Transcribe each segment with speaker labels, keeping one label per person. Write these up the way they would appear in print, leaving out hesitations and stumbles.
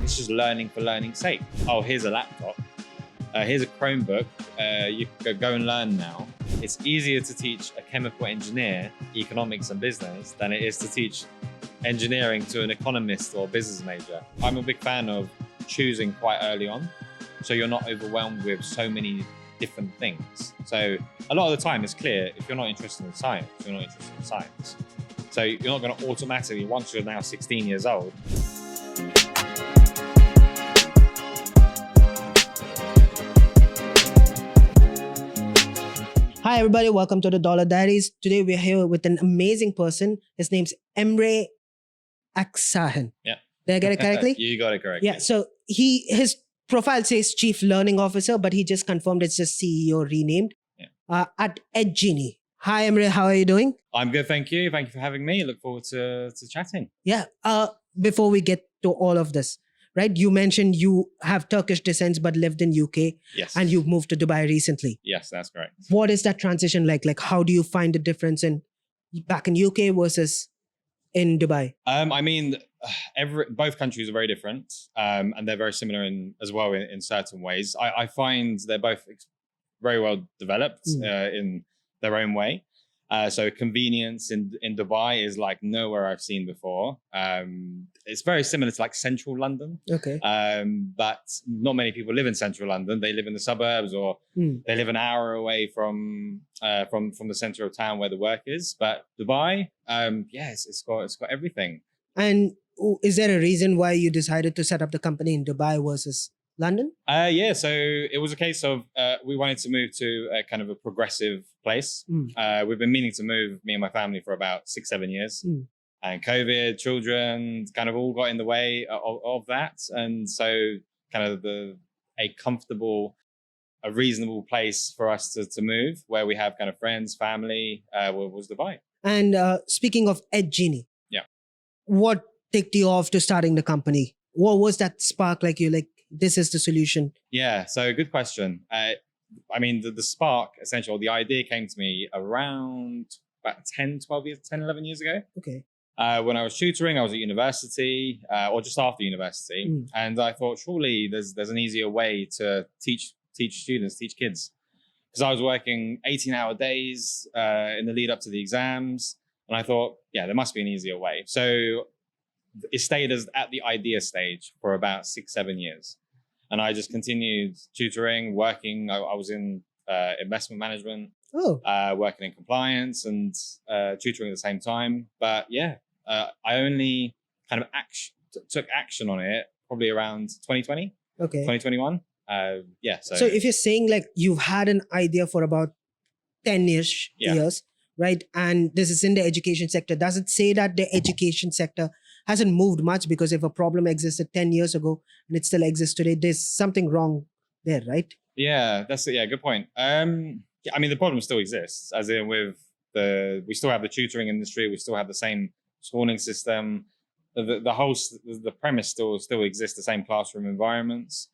Speaker 1: It's just learning for learning's sake. Oh, here's a laptop. Here's a Chromebook. You can go and learn now. It's easier to teach a chemical engineer economics and business than it is to teach engineering to an economist or business major. I'm a big fan of choosing quite early on, so you're not overwhelmed with so many different things. So a lot of the time it's clear, if you're not interested in science, you're not interested in science. So you're not going to automatically, once you're now 16 years old,
Speaker 2: Hi everybody, welcome to the Dollar Diaries. Today we're here with an amazing person. His name's Emre Aksahin.
Speaker 1: Yeah.
Speaker 2: Did I get it correctly?
Speaker 1: You got it correctly.
Speaker 2: Yeah, so his profile says Chief Learning Officer, but he just confirmed it's just CEO renamed at EdGenie. Hi Emre, how are you doing?
Speaker 1: I'm good, thank you. Thank you for having me. Look forward to chatting.
Speaker 2: Yeah, before we get to all of this, right? You mentioned you have Turkish descent but lived in UK.
Speaker 1: Yes.
Speaker 2: And you've moved to Dubai recently.
Speaker 1: Yes, that's correct.
Speaker 2: What is that transition like? Like, how do you find the difference in back in UK versus in Dubai?
Speaker 1: I mean, both countries are very different, and they're very similar as well in certain ways. I find they're both very well developed in their own way. So convenience in Dubai is like nowhere I've seen before. It's very similar to like central London.
Speaker 2: Okay.
Speaker 1: But not many people live in central London. They live in the suburbs, or they live an hour away from the center of town where the work is. But Dubai, yes, it's got everything.
Speaker 2: And is there a reason why you decided to set up the company in Dubai versus London?
Speaker 1: Yeah, so it was a case of we wanted to move to a kind of a progressive place. We've been meaning to move, me and my family, for about 6-7 years. And COVID, children, kind of all got in the way of that. And so kind of a reasonable place for us to move, where we have kind of friends, family, was Dubai.
Speaker 2: And speaking of EdGenie, what ticked you off to starting the company? What was that spark like? You like, this is the solution? Yeah,
Speaker 1: so good question. I mean, the spark, essentially, the idea came to me around about 10, 11 years ago.
Speaker 2: Okay.
Speaker 1: When I was tutoring, I was at university, or just after university. And I thought, surely there's an easier way to teach students, teach kids. Because I was working 18-hour days in the lead up to the exams. And I thought, yeah, there must be an easier way. So it stayed at the idea stage for about 6-7 years. And I just continued tutoring, working. I was in investment management, working in compliance, and tutoring at the same time. But yeah, I only kind of took action on it probably around 2020, 2021. So
Speaker 2: if you're saying like you've had an idea for about 10 years, right? And this is in the education sector. Does it say that the education sector hasn't moved much? Because if a problem existed 10 years ago and it still exists today, there's something wrong there, right?
Speaker 1: Yeah, good point. I mean, the problem still exists, as in we still have the tutoring industry, we still have the same schooling system, the premise still exists, the same classroom environments.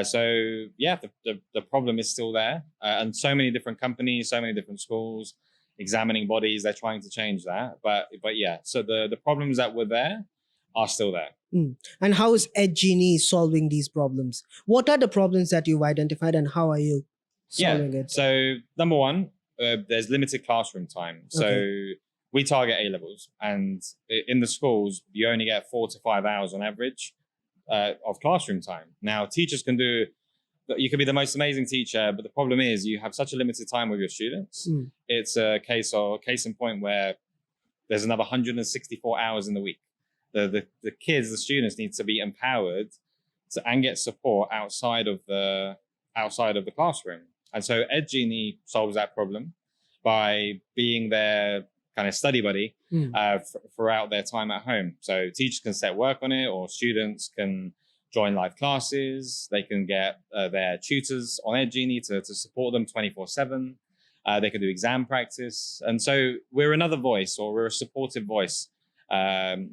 Speaker 1: So yeah, the problem is still there, and so many different companies, so many different schools, examining bodies, they're trying to change that. But yeah, so the problems that were there are still there.
Speaker 2: And how is EdGenie solving these problems? What are the problems that you've identified, and how are you solving it?
Speaker 1: So number one, there's limited classroom time. So we target A-levels, and in the schools, you only get 4 to 5 hours on average of classroom time. Now, teachers you can be the most amazing teacher, but the problem is you have such a limited time with your students. It's a case in point where there's another 164 hours in the week. The kids, the students, need to be empowered and get support outside of the classroom. And so EdGenie solves that problem by being their kind of study buddy throughout their time at home. So teachers can set work on it, or students can join live classes. They can get their tutors on EdGenie to support them 24/7. They can do exam practice. And so we're another voice, or we're a supportive voice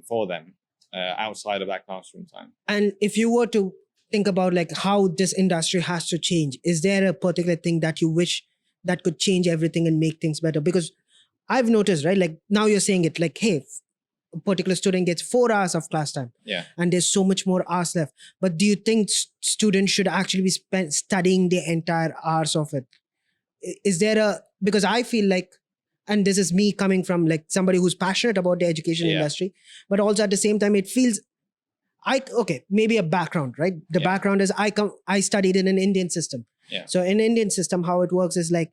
Speaker 1: for them outside of that classroom time.
Speaker 2: And if you were to think about like how this industry has to change, is there a particular thing that you wish that could change everything and make things better? Because I've noticed, right? Like now you're saying it like, hey, a particular student gets 4 hours of class time.
Speaker 1: Yeah.
Speaker 2: And there's so much more hours left. But do you think students should actually be studying the entire hours of it? Is there because I feel like, and this is me coming from like somebody who's passionate about the education industry, but also at the same time, it feels maybe a background, right? The background is I studied in an Indian system.
Speaker 1: Yeah.
Speaker 2: So in Indian system, how it works is like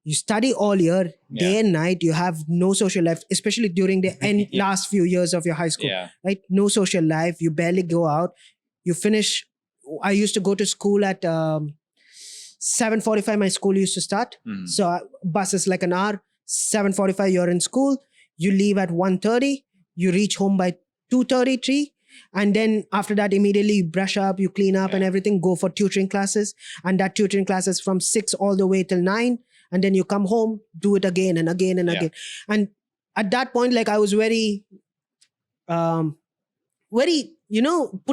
Speaker 2: you study all year, day and night. You have no social life, especially during the last few years of your high school, right? No social life. You barely go out. You finish. I used to go to school at 7:45. My school used to start. So bus is like an hour. 7:45. You're in school. You leave at 1:30. You reach home by 2:33. And then after that, immediately you brush up, you clean up and everything, go for tutoring classes. And that tutoring class is from 6 all the way till 9. And then you come home, do it again and again and again. And at that point, like I was very, put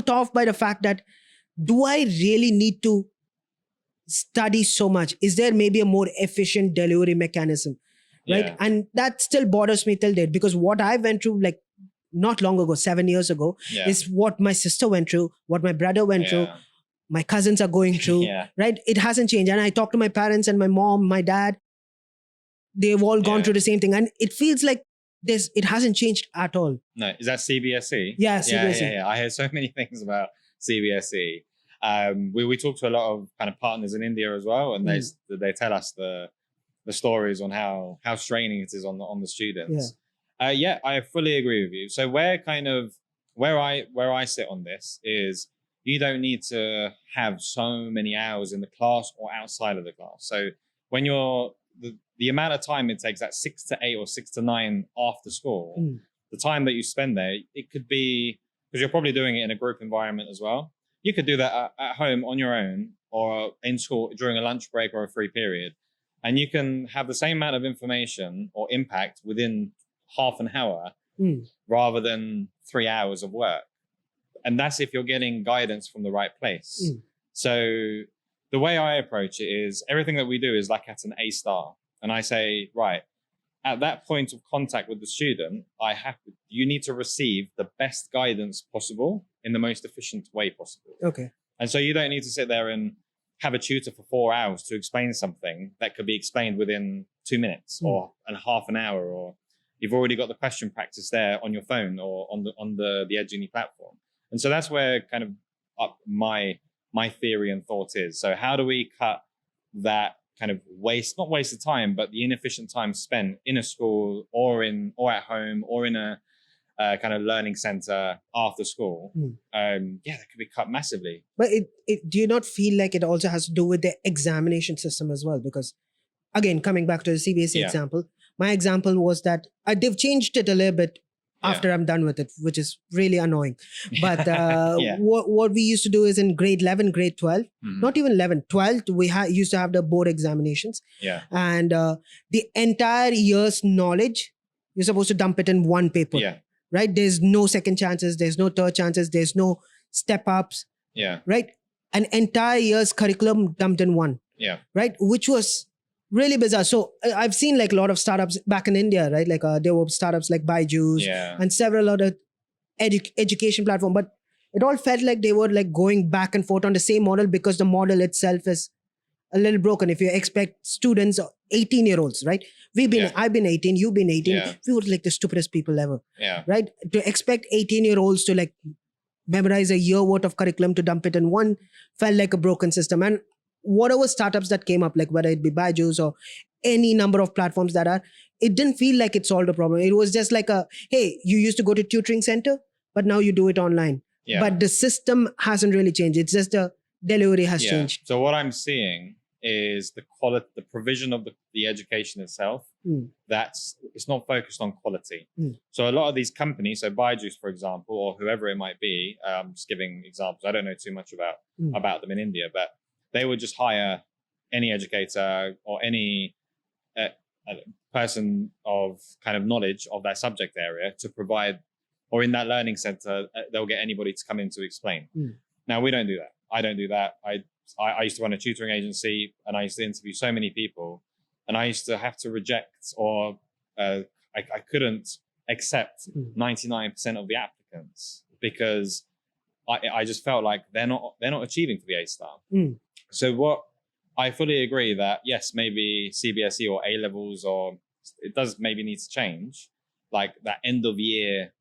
Speaker 2: off by the fact that, do I really need to study so much? Is there maybe a more efficient delivery mechanism? Right.
Speaker 1: Yeah.
Speaker 2: And that still bothers me till date, because what I went through, like, not long ago, 7 years ago, is what my sister went through, what my brother went through, my cousins are going through, right? It hasn't changed. And I talk to my parents and my mom, my dad, they've all gone through the same thing. And it feels like it hasn't changed at all.
Speaker 1: No, is that CBSE?
Speaker 2: Yeah, CBSE.
Speaker 1: Yeah. I hear so many things about CBSE. We talk to a lot of kind of partners in India as well, and they tell us the stories on how straining it is on the students. I fully agree with you. So where I sit on this is, you don't need to have so many hours in the class or outside of the class. So when you're the amount of time it takes, that 6 to 8 or 6 to 9 after school, the time that you spend there, it could be, because you're probably doing it in a group environment as well. You could do that at home on your own, or in school during a lunch break or a free period. And you can have the same amount of information or impact within half an hour rather than 3 hours of work. And that's if you're getting guidance from the right place. So the way I approach it is, everything that we do is like at an A star. And I say, right, at that point of contact with the student, you need to receive the best guidance possible in the most efficient way possible.
Speaker 2: Okay.
Speaker 1: And so you don't need to sit there and have a tutor for 4 hours to explain something that could be explained within 2 minutes or half an hour, or you've already got the question practice there on your phone or on the EdGenie platform. And so that's where kind of my theory and thought is. So how do we cut that kind of not waste of time, but the inefficient time spent in a school or at home or in a kind of learning center after school? That could be cut massively.
Speaker 2: But do you not feel like it also has to do with the examination system as well? Because again, coming back to the CBSE example, my example was that they've changed it a little bit after I'm done with it, which is really annoying. But what we used to do is, in grade 11, grade 12, not even 11, 12, we used to have the board examinations.
Speaker 1: Yeah.
Speaker 2: And the entire year's knowledge, you're supposed to dump it in one paper.
Speaker 1: Yeah.
Speaker 2: Right? There's no second chances. There's no third chances. There's no step ups.
Speaker 1: Yeah.
Speaker 2: Right? An entire year's curriculum dumped in one.
Speaker 1: Yeah.
Speaker 2: Right? Which was really bizarre. So I've seen like a lot of startups back in India, right? Like there were startups like Byju's and several other education platform, but it all felt like they were like going back and forth on the same model, because the model itself is a little broken. If you expect students, 18-year-olds, right? I've been 18, you've been 18.
Speaker 1: Yeah.
Speaker 2: We were like the stupidest people ever.
Speaker 1: Yeah.
Speaker 2: Right? To expect 18-year-olds to like memorize a year worth of curriculum to dump it in one felt like a broken system. And whatever startups that came up, like whether it be Byju's or any number of platforms it didn't feel like it solved the problem. It was just like hey, you used to go to tutoring center, but now you do it online. Yeah. But the system hasn't really changed. It's just the delivery has changed.
Speaker 1: So what I'm seeing is the quality, the provision of the education itself. It's not focused on quality. So a lot of these companies, so Byju's, for example, or whoever it might be, just giving examples. I don't know too much about them in India, but they would just hire any educator or any person of kind of knowledge of that subject area to provide, or in that learning center, they'll get anybody to come in to explain. Now, we don't do that. I don't do that. I used to run a tutoring agency, and I used to interview so many people, and I used to have to reject, or I couldn't accept 99% of the applicants because I just felt like they're not achieving for the A star. So what I fully agree that yes, maybe CBSE or A levels, or it does maybe need to change, like that end of year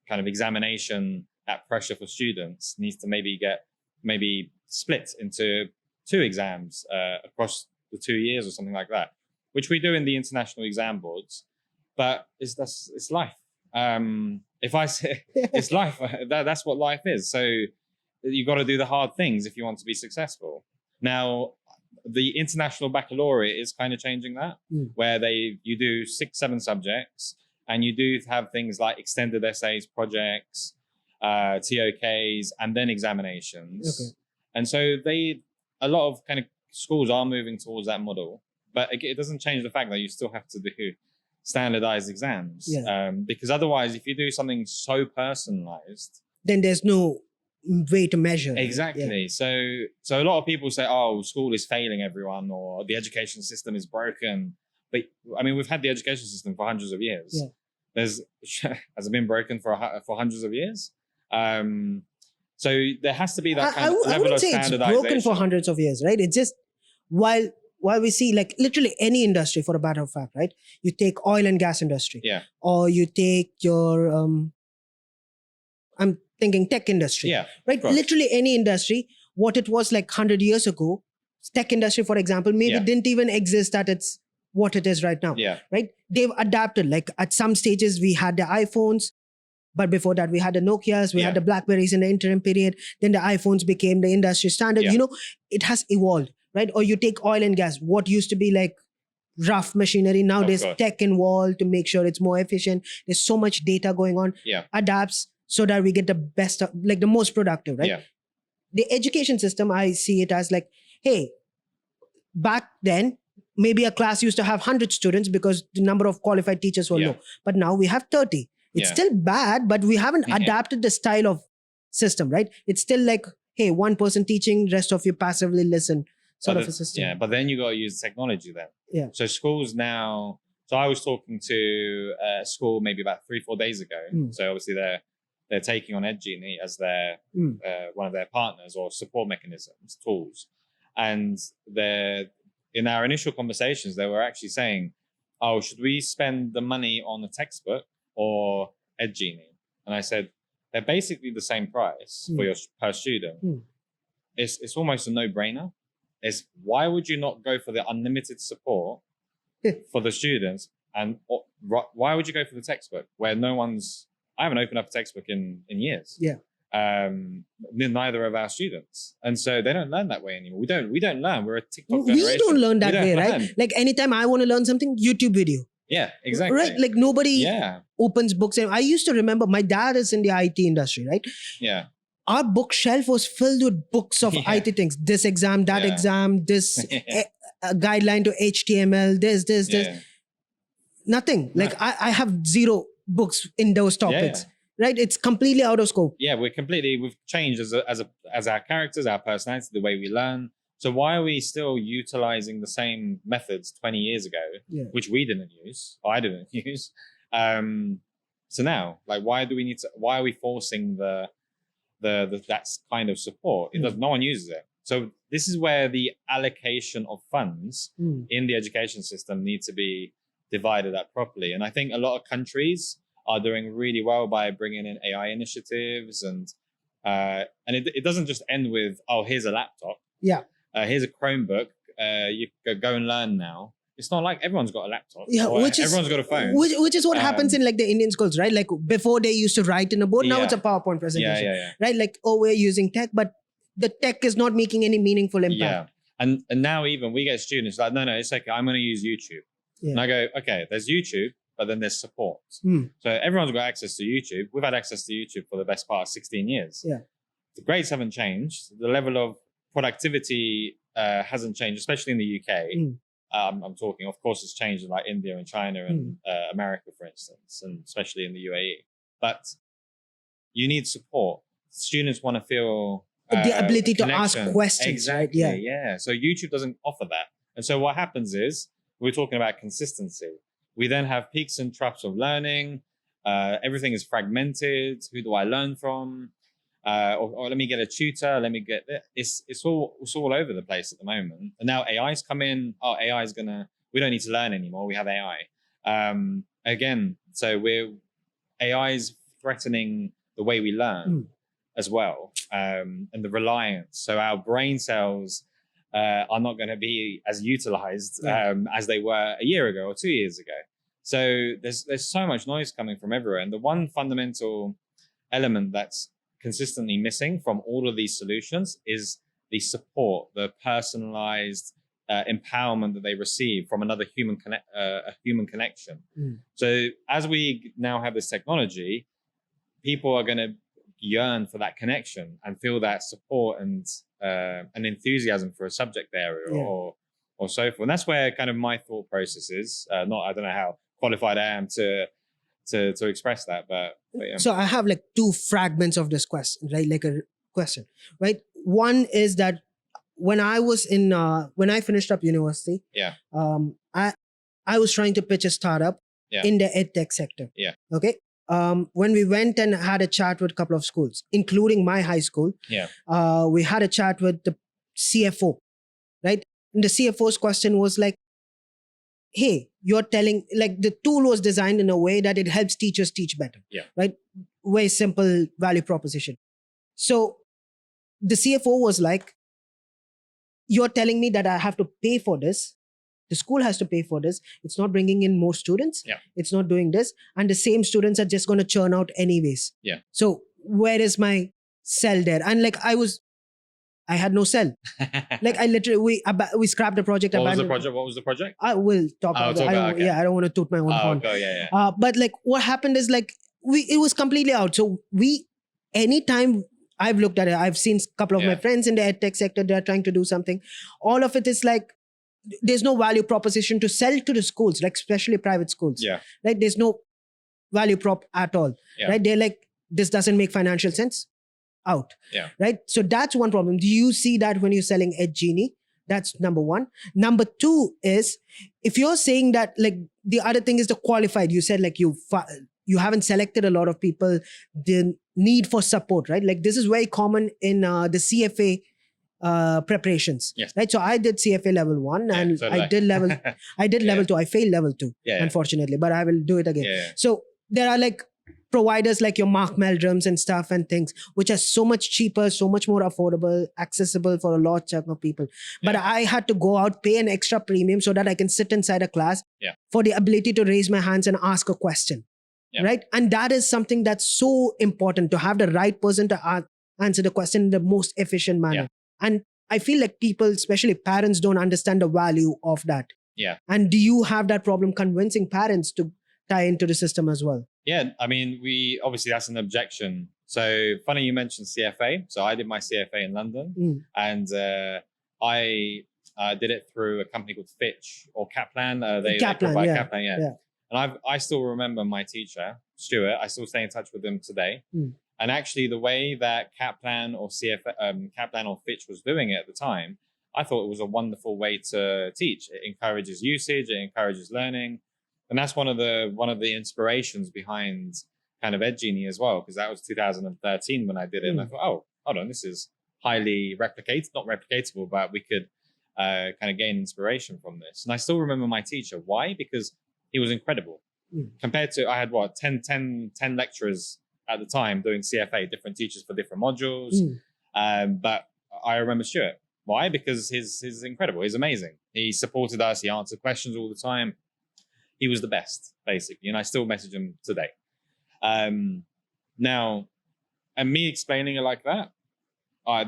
Speaker 1: kind of examination, that pressure for students needs to maybe split into 2 exams across the 2 years or something like that, which we do in the international exam boards. But it's life. If I say it's life, that's what life is. So you got to do the hard things if you want to be successful. Now, the international baccalaureate is kind of changing that, where you do 6-7 subjects, and you do have things like extended essays, projects, TOKs, and then examinations.
Speaker 2: Okay.
Speaker 1: And so a lot of kind of schools are moving towards that model, but it doesn't change the fact that you still have to do standardized exams. Because otherwise, if you do something so personalized,
Speaker 2: then there's no way to measure.
Speaker 1: Exactly. So a lot of people say, oh, school is failing everyone, or the education system is broken. But I mean, we've had the education system for hundreds of years. Has it been broken for hundreds of years? So there has to be that kind of level of standardization.
Speaker 2: It's broken for hundreds of years, right? It's just while we see like literally any industry, for a matter of fact, right? You take oil and gas industry, or you take your I'm thinking tech industry, right? Literally any industry. What it was like 100 years ago, tech industry, for example, maybe didn't even exist at its what it is right now, right? They've adapted. Like at some stages, we had the iPhones, but before that, we had the Nokias, we had the Blackberries in the interim period. Then the iPhones became the industry standard. You know, it has evolved, right? Or you take oil and gas, what used to be like rough machinery. Now there's tech involved to make sure it's more efficient. There's so much data going on. Adapts so that we get the best, like the most productive, right? The education system, I see it as like, hey, back then, maybe a class used to have 100 students because the number of qualified teachers were low. But now we have 30. It's still bad, but we haven't adapted the style of system, right? It's still like, hey, one person teaching, rest of you passively listen sort of a system.
Speaker 1: Yeah, but then you got to use technology then. So schools now, so I was talking to a school maybe about 3-4 days ago. So obviously they're taking on EdGenie as their one of their partners or support mechanisms, tools. And in our initial conversations, they were actually saying, oh, should we spend the money on a textbook or EdGenie? And I said, they're basically the same price for your per student. It's almost a no-brainer. It's why would you not go for the unlimited support for the students, and why would you go for the textbook where I haven't opened up a textbook in years. Neither of our students, and so they don't learn that way anymore. We don't learn. We're a TikTok generation.
Speaker 2: We don't learn that way, right? Like anytime I want to learn something, YouTube video.
Speaker 1: Yeah, exactly.
Speaker 2: Right? Like nobody opens books. And I used to remember my dad is in the IT industry, right? Our bookshelf was filled with books of IT things. This exam, that exam, this guideline to HTML, this. Nothing. Like I have 0 books in those topics. Right? It's completely out of scope.
Speaker 1: We've changed as our characters, our personality, the way we learn. So why are we still utilizing the same methods 20 years ago, which we didn't use, or I didn't use? So now, like, why are we forcing that kind of support? No one uses it. So this is where the allocation of funds in the education system need to be divided up properly. And I think a lot of countries are doing really well by bringing in AI initiatives, and it doesn't just end with, oh, here's a laptop. Here's a Chromebook. You go and learn now. It's not like everyone's got a laptop. Everyone's got a phone.
Speaker 2: Which is what happens in like the Indian schools, right? Like before they used to write in a board. Now it's a PowerPoint presentation. Right? Like, oh, we're using tech, but the tech is not making any meaningful impact.
Speaker 1: And now even we get students like, no, it's okay. I'm going to use YouTube. And I go, okay, there's YouTube, but then there's support. So everyone's got access to YouTube. We've had access to YouTube for the best part of 16 years. The grades haven't changed. The level of productivity hasn't changed, especially in the UK. I'm talking, of course, it's changed in like India and China and America, for instance, and especially in the UAE. But you need support. Students want to feel
Speaker 2: the ability to ask questions.
Speaker 1: Exactly.
Speaker 2: Right?
Speaker 1: So YouTube doesn't offer that. And so what happens is, we're talking about consistency. We then have peaks and troughs of learning. Everything is fragmented. Who do I learn from? Or let me get a tutor. Let me get it's all over the place at the moment. And now AI's come in. Oh, AI is we don't need to learn anymore. We have AI. Again, so AI is threatening the way we learn as well, and the reliance. So our brain cells are not going to be as utilized as they were a year ago or 2 years ago. So there's so much noise coming from everywhere. And the one fundamental element that's consistently missing from all of these solutions is the support, the personalized empowerment that they receive from another a human connection. So as we now have this technology, people are going to yearn for that connection and feel that support and an enthusiasm for a subject area or so forth. And that's where kind of my thought process is. I don't know how qualified I am to express that, but yeah.
Speaker 2: So I have like two fragments of this question, right? Like a question, right? One is that when I was when I finished up university, I was trying to pitch a startup in the edtech sector. Okay. When we went and had a chat with a couple of schools, including my high school, we had a chat with the CFO, right? And the CFO's question was like, hey, you're telling, like, the tool was designed in a way that it helps teachers teach better, right? Very simple value proposition. So the CFO was like, you're telling me that I have to pay for this. The school has to pay for this. It's not bringing in more students. It's not doing this. And the same students are just going to churn out anyways. So where is my sell there? And like I had no sell. Like I literally, we scrapped the project.
Speaker 1: What was the project?
Speaker 2: I will talk about it. I don't want to toot my own horn. But like what happened is like, it was completely out. So anytime I've looked at it, I've seen a couple of my friends in the edtech sector, they're trying to do something. All of it is like, there's no value proposition to sell to the schools, like especially private schools. Right? There's no value prop at all. Right? They're like, this doesn't make financial sense. Out. Right? So that's one problem. Do you see that when you're selling EdGenie? That's number one. Number two is, if you're saying that, like, the other thing is the qualified. You said like you haven't selected a lot of people, the need for support, right? Like this is very common in the CFA preparations, right? So I did CFA level 1 and I did level 2. I failed level 2, unfortunately, but I will do it again. So there are like providers like your Mark Meldrums and stuff and things, which are so much cheaper, so much more affordable, accessible for a large chunk of people. But I had to go out, pay an extra premium so that I can sit inside a class for the ability to raise my hands and ask a question. Right? And that is something that's so important, to have the right person to answer the question in the most efficient manner. And I feel like people, especially parents, don't understand the value of that. And do you have that problem convincing parents to tie into the system as well?
Speaker 1: I mean, obviously that's an objection. So funny you mentioned CFA. So I did my CFA in London, and I did it through a company called Fitch or Kaplan. They provide Kaplan, And I still remember my teacher, Stuart. I still stay in touch with him today. And actually, the way that Kaplan or Kaplan or Fitch was doing it at the time, I thought it was a wonderful way to teach. It encourages usage, it encourages learning, and that's one of the inspirations behind kind of EdGenie as well, because that was 2013 when I did it. And I thought, oh, hold on, this is highly not replicatable, but we could kind of gain inspiration from this. And I still remember my teacher. Why? Because he was incredible. Compared to, I had 10 lecturers at the time doing CFA, different teachers for different modules. But I remember Stuart. Why? Because he's incredible. He's amazing. He supported us. He answered questions all the time. He was the best, basically. And I still message him today. Now, and me explaining it like that,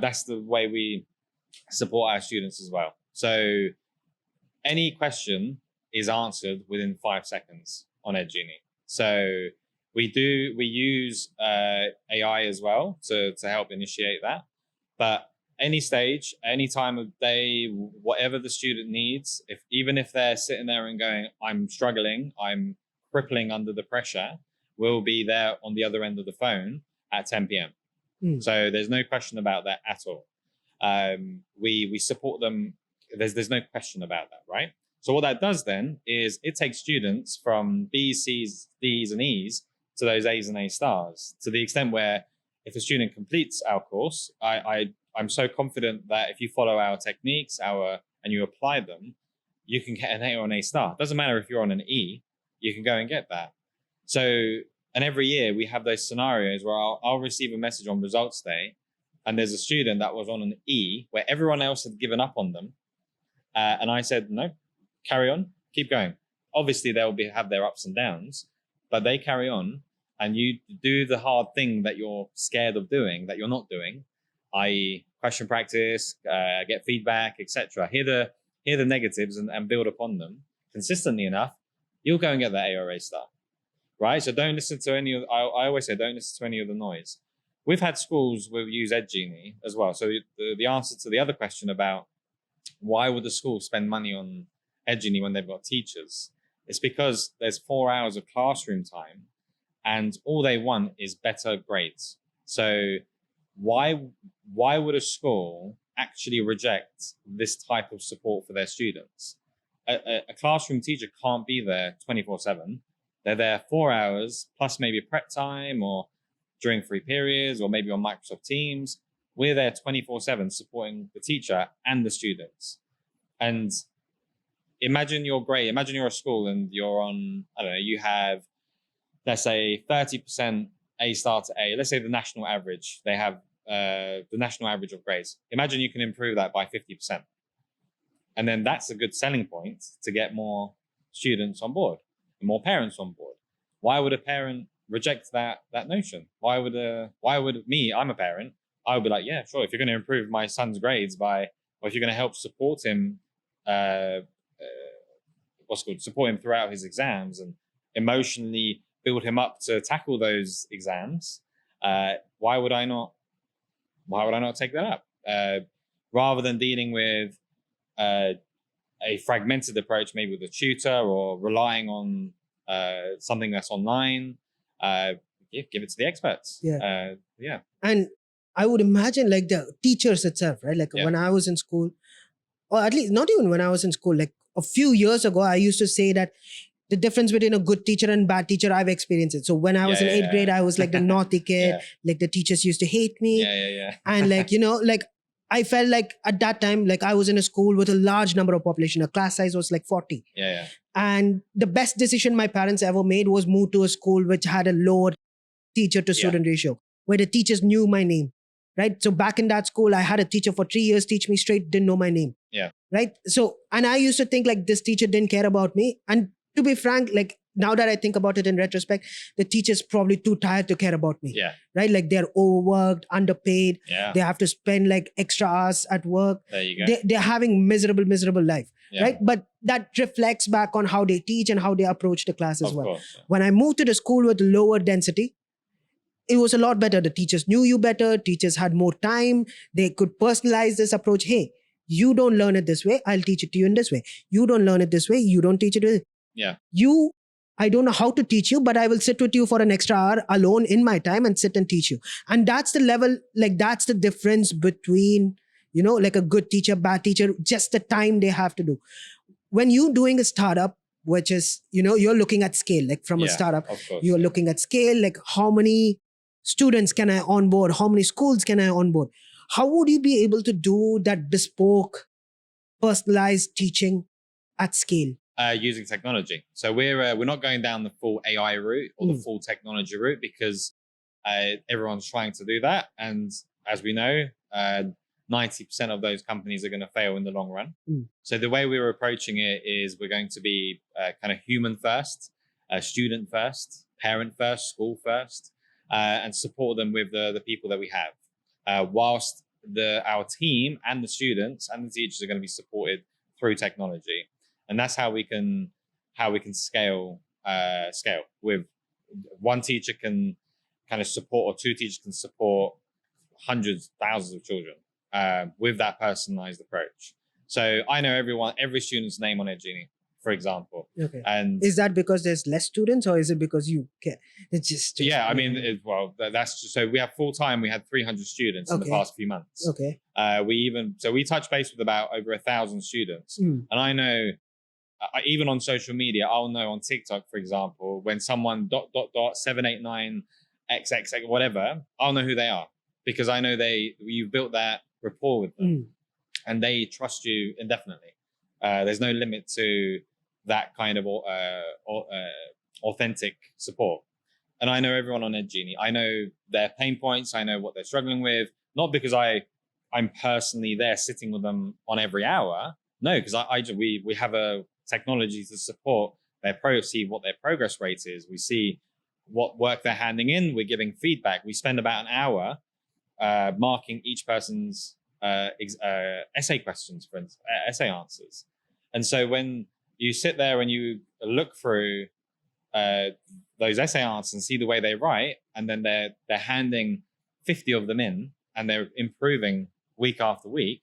Speaker 1: that's the way we support our students as well. So any question is answered within 5 seconds on EdGenie. So we use AI as well to help initiate that. But any stage, any time of day, whatever the student needs, even if they're sitting there and going, I'm struggling, I'm crippling under the pressure, we'll be there on the other end of the phone at 10 p.m. So there's no question about that at all. We support them. There's no question about that, right? So what that does then is it takes students from B's, C's, D's, and E's to those A's and A stars, to the extent where if a student completes our course, I'm so confident that if you follow our techniques, and you apply them, you can get an A or an A star. Doesn't matter if you're on an E, you can go and get that. So, and every year we have those scenarios where I'll receive a message on results day, and there's a student that was on an E where everyone else had given up on them. And I said, no, carry on, keep going. Obviously they'll have their ups and downs, but they carry on, and you do the hard thing that you're scared of doing, that you're not doing, i.e. question practice, get feedback, etc. Hear the negatives and build upon them consistently enough, you'll go and get that A or A star, right? So don't listen to any of, I always say, don't listen to any of the noise. We've had schools where we use EdGenie as well. So the answer to the other question about why would the school spend money on EdGenie when they've got teachers, it's because there's 4 hours of classroom time and all they want is better grades. So why would a school actually reject this type of support for their students? A classroom teacher can't be there 24/7. They're there 4 hours plus maybe prep time or during free periods or maybe on Microsoft Teams. We're there 24/7 supporting the teacher and the students. And imagine you're great. Imagine you're a school and you're on, I don't know, you have, let's say 30% A star to A. Let's say the national average. They have the national average of grades. Imagine you can improve that by 50%. And then that's a good selling point to get more students on board and more parents on board. Why would a parent reject that notion? Why would me, I'm a parent, I would be like, yeah, sure. If you're going to improve my son's grades or if you're going to help support him, support him throughout his exams and emotionally build him up to tackle those exams, why would I not take that up? Rather than dealing with a fragmented approach, maybe with a tutor or relying on something that's online, give it to the experts.
Speaker 2: Yeah. And I would imagine like the teachers itself, right? Like when I was in school, or at least not even when I was in school, like a few years ago, I used to say that the difference between a good teacher and bad teacher, I've experienced it. So when I was in 8th grade, I was like the naughty kid. Like the teachers used to hate me. And like, like I felt like at that time, like I was in a school with a large number of population. A class size was like 40. And the best decision my parents ever made was move to a school which had a lower teacher to student ratio, where the teachers knew my name, right? So back in that school, I had a teacher for 3 years, teach me straight, didn't know my name. Right. So, and I used to think like this teacher didn't care about me. And to be frank, like now that I think about it in retrospect, the teacher's probably too tired to care about me. Right. Like they're overworked, underpaid. They have to spend like extra hours at work.
Speaker 1: There you go.
Speaker 2: They're having miserable life. Right. But that reflects back on how they teach and how they approach the class as well.
Speaker 1: Course.
Speaker 2: When I moved to the school with lower density, it was a lot better. The teachers knew you better. Teachers had more time. They could personalize this approach. Hey, you don't learn it this way, I'll teach it to you in this way. You don't learn it this way, you don't teach it. I don't know how to teach you, but I will sit with you for an extra hour alone in my time and sit and teach you. And that's the level, like that's the difference between, like a good teacher, bad teacher, just the time they have to do. When you're doing a startup, which is, you're looking at scale, like from a startup, you're looking at scale, like how many students can I onboard? How many schools can I onboard? How would you be able to do that bespoke, personalized teaching at scale?
Speaker 1: Using technology. So we're not going down the full AI route or the full technology route because everyone's trying to do that. And as we know, 90% of those companies are going to fail in the long run. So the way we're approaching it is we're going to be kind of human first, student first, parent first, school first, and support them with the people that we have. Whilst our team and the students and the teachers are going to be supported through technology, and that's how we can scale with one teacher can kind of support, or two teachers can support hundreds, thousands of children with that personalized approach. So I know every student's name on EdGenie, for example.
Speaker 2: Okay.
Speaker 1: And
Speaker 2: is that because there's less students, or is it because you care? It's just
Speaker 1: I mean, that's just, so we have full time. We had 300 students in the past few months.
Speaker 2: Okay.
Speaker 1: We touch base with about over 1,000 students, and I know even on social media, I'll know on TikTok, for example, when someone ... 789 XXX whatever, I'll know who they are because I know you've built that rapport with them and they trust you indefinitely. There's no limit to that kind of authentic support. And I know everyone on EdGenie. I know their pain points. I know what they're struggling with. Not because I'm personally there sitting with them on every hour. No, because we have a technology to support see what their progress rate is. We see what work they're handing in. We're giving feedback. We spend about an hour marking each person's essay questions, for instance, essay answers. And so when you sit there and you look through those essay answers and see the way they write, and then they're handing 50 of them in and they're improving week after week,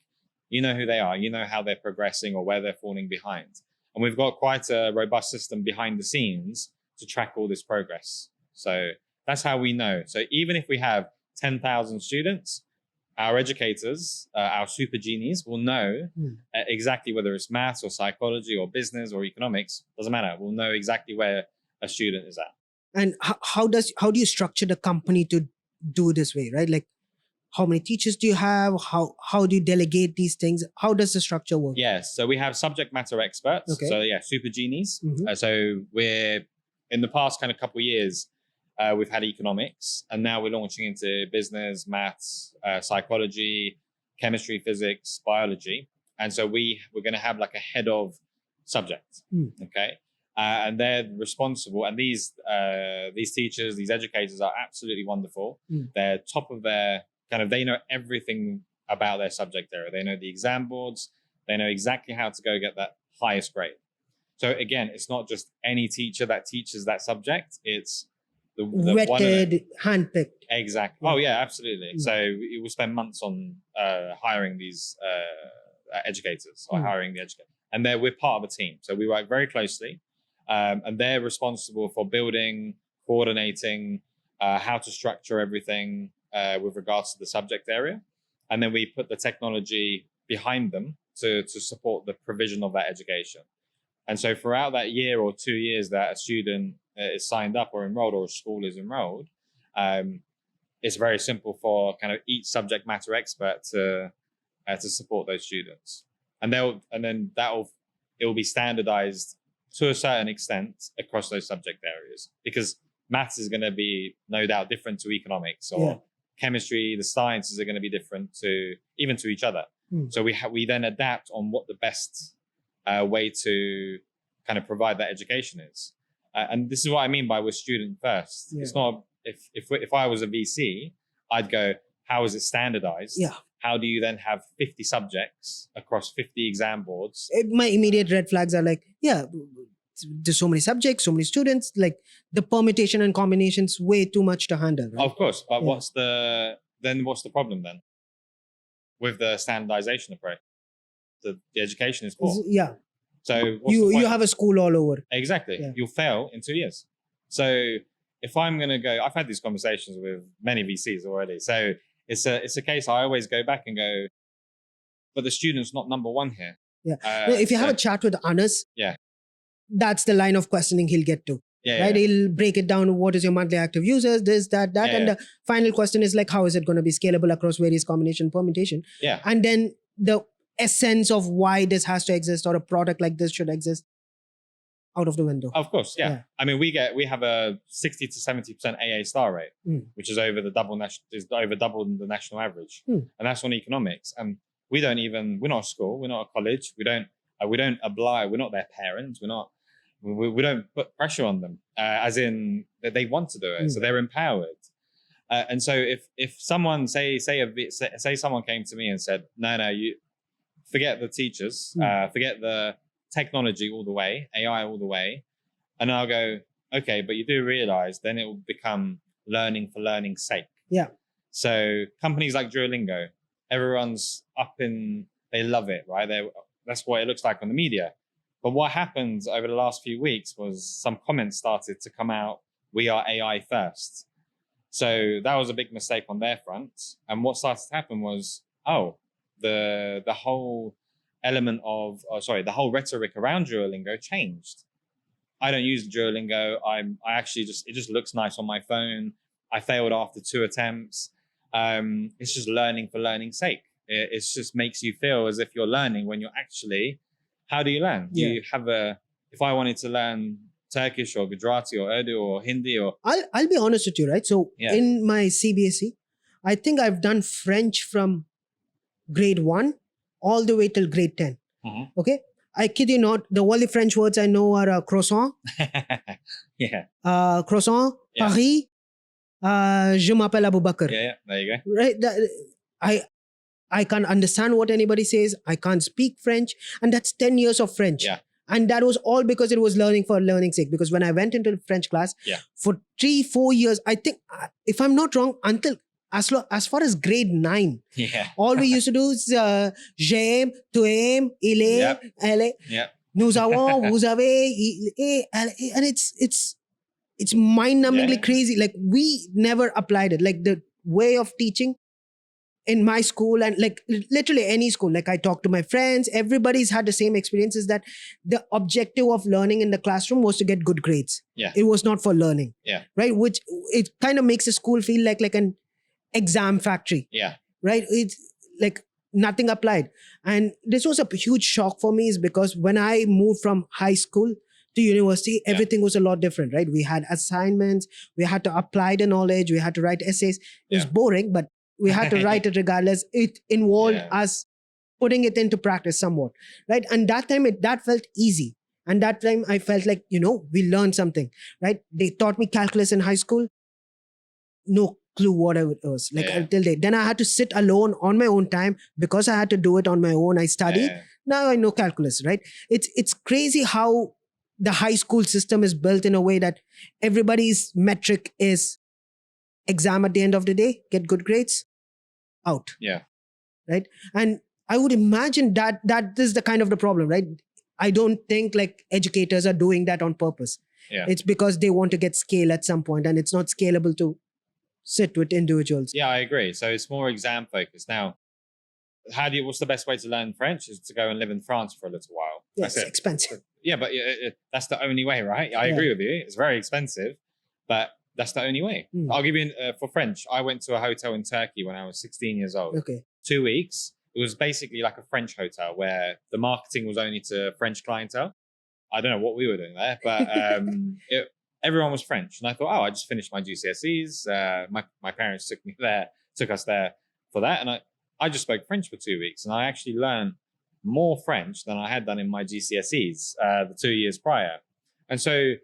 Speaker 1: you know who they are, you know how they're progressing or where they're falling behind. And we've got quite a robust system behind the scenes to track all this progress. So that's how we know. So even if we have 10,000 students, our educators, our super genies will know exactly whether it's maths or psychology or business or economics, doesn't matter. We'll know exactly where a student is at.
Speaker 2: And how do you structure the company to do this way, right? Like, how many teachers do you have? How do you delegate these things? How does the structure work?
Speaker 1: Yes, so we have subject matter experts. Okay. So yeah, super genies. So we're in the past kind of couple of years, we've had economics, and now we're launching into business, maths, psychology, chemistry, physics, biology. And so we're going to have like a head of subject. Okay. And they're responsible. And these teachers, these educators are absolutely wonderful. They're top of their they know everything about their subject area. They know the exam boards. They know exactly how to go get that highest grade. So again, it's not just any teacher that teaches that subject. It's the
Speaker 2: vetted, handpicked.
Speaker 1: Exactly. Yeah. Oh yeah, absolutely. So you will spend months on hiring these educators or hiring the educator. And we're part of a team. So we work very closely. And they're responsible for building, coordinating, how to structure everything with regards to the subject area. And then we put the technology behind them to support the provision of that education. And so throughout that year or 2 years that a student is signed up or enrolled, or a school is enrolled, it's very simple for kind of each subject matter expert to support those students. And it will be standardized to a certain extent across those subject areas, because maths is going to be no doubt different to economics, or chemistry, the sciences are going to be different to each other. So we then adapt on what the best way to kind of provide that education is. And this is what I mean by we're student first. It's not, if I was a VC, I'd go, how is it standardized? How do you then have 50 subjects across 50 exam boards?
Speaker 2: My immediate red flags are like, there's so many subjects, so many students, like the permutation and combinations way too much to handle. Right?
Speaker 1: Of course, but what's the problem then with the standardization approach? The education is poor. So
Speaker 2: you have a school all over.
Speaker 1: Exactly. You'll fail in 2 years. So if I'm going to go, I've had these conversations with many VCs already. So it's a case I always go back and go, but the student's not number one here.
Speaker 2: If you have a chat with Anas, that's the line of questioning he'll get to. Right? He'll break it down. What is your monthly active users? This, that. And the final question is like, how is it going to be scalable across various combination permutation? And then the essence of why this has to exist, or a product like this should exist, out of the window.
Speaker 1: Of course, I mean, we have a 60 to 70% AA star rate, which is over double the national average, and that's on economics. And we're not a school, we're not a college, we don't oblige, we're not their parents, we don't put pressure on them, as in that they want to do it, so they're empowered. And so if someone say someone came to me and said, no, you forget the teachers, forget the technology all the way, AI all the way, and I'll go, okay, but you do realize then it will become learning for learning's sake. So companies like Duolingo, everyone's they love it, right? That's what it looks like on the media. But what happened over the last few weeks was some comments started to come out, we are AI first. So that was a big mistake on their front. And what started to happen was, the whole element of, the whole rhetoric around Duolingo changed. I don't use Duolingo. I actually it just looks nice on my phone. I failed after 2 attempts. It's just learning for learning's sake. It just makes you feel as if you're learning when you're actually, how do you learn?
Speaker 2: Yeah.
Speaker 1: You have if I wanted to learn Turkish or Gujarati or Urdu or Hindi or...
Speaker 2: I'll be honest with you, right? So in my CBSE, I think I've done French from grade 1 all the way till grade 10.
Speaker 1: Mm-hmm.
Speaker 2: Okay? I kid you not, the only French words I know are croissant. Croissant, Paris, je m'appelle Abubakar.
Speaker 1: Yeah, there you go.
Speaker 2: Right? I can't understand what anybody says. I can't speak French. And that's 10 years of French.
Speaker 1: Yeah.
Speaker 2: And that was all because it was learning for learning's sake. Because when I went into French class, for 3-4 years, I think, if I'm not wrong, until as far as grade 9, all we used to do is j'aime, tu aimes, il est, elle est, nous avons, vous avez, and it's mind-numbingly crazy. Like, we never applied it. Like, the way of teaching in my school, and like literally any school, like I talk to my friends, everybody's had the same experiences, that the objective of learning in the classroom was to get good grades. It was not for learning. Right? Which it kind of makes a school feel like an exam factory. Right? It's like nothing applied. And this was a huge shock for me, is because when I moved from high school to university, everything was a lot different, right? We had assignments, we had to apply the knowledge, we had to write essays. It was boring, but we had to write it regardless. It involved us putting it into practice somewhat, right? And that time, that felt easy. And that time I felt like, we learned something, right? They taught me calculus in high school. No clue what it was, like until then I had to sit alone on my own time, because I had to do it on my own. I studied. Now I know calculus, right? It's crazy how the high school system is built in a way that everybody's metric is exam at the end of the day, get good grades, out. Right? And I would imagine that is the kind of the problem, right? I don't think like educators are doing that on purpose. It's because they want to get scale at some point, and it's not scalable to sit with individuals.
Speaker 1: I agree. So it's more exam focused. Now, what's the best way to learn French? Is to go and live in France for a little while.
Speaker 2: Yes, it's expensive.
Speaker 1: But that's the only way, right? I agree with you. It's very expensive, but that's the only way. I'll give you for French. I went to a hotel in Turkey when I was 16 years old. 2 weeks. It was basically like a French hotel where the marketing was only to French clientele. I don't know what we were doing there, but everyone was French. And I thought, I just finished my GCSEs. My parents took us there for that. And I just spoke French for 2 weeks. And I actually learned more French than I had done in my GCSEs the 2 years prior. And so,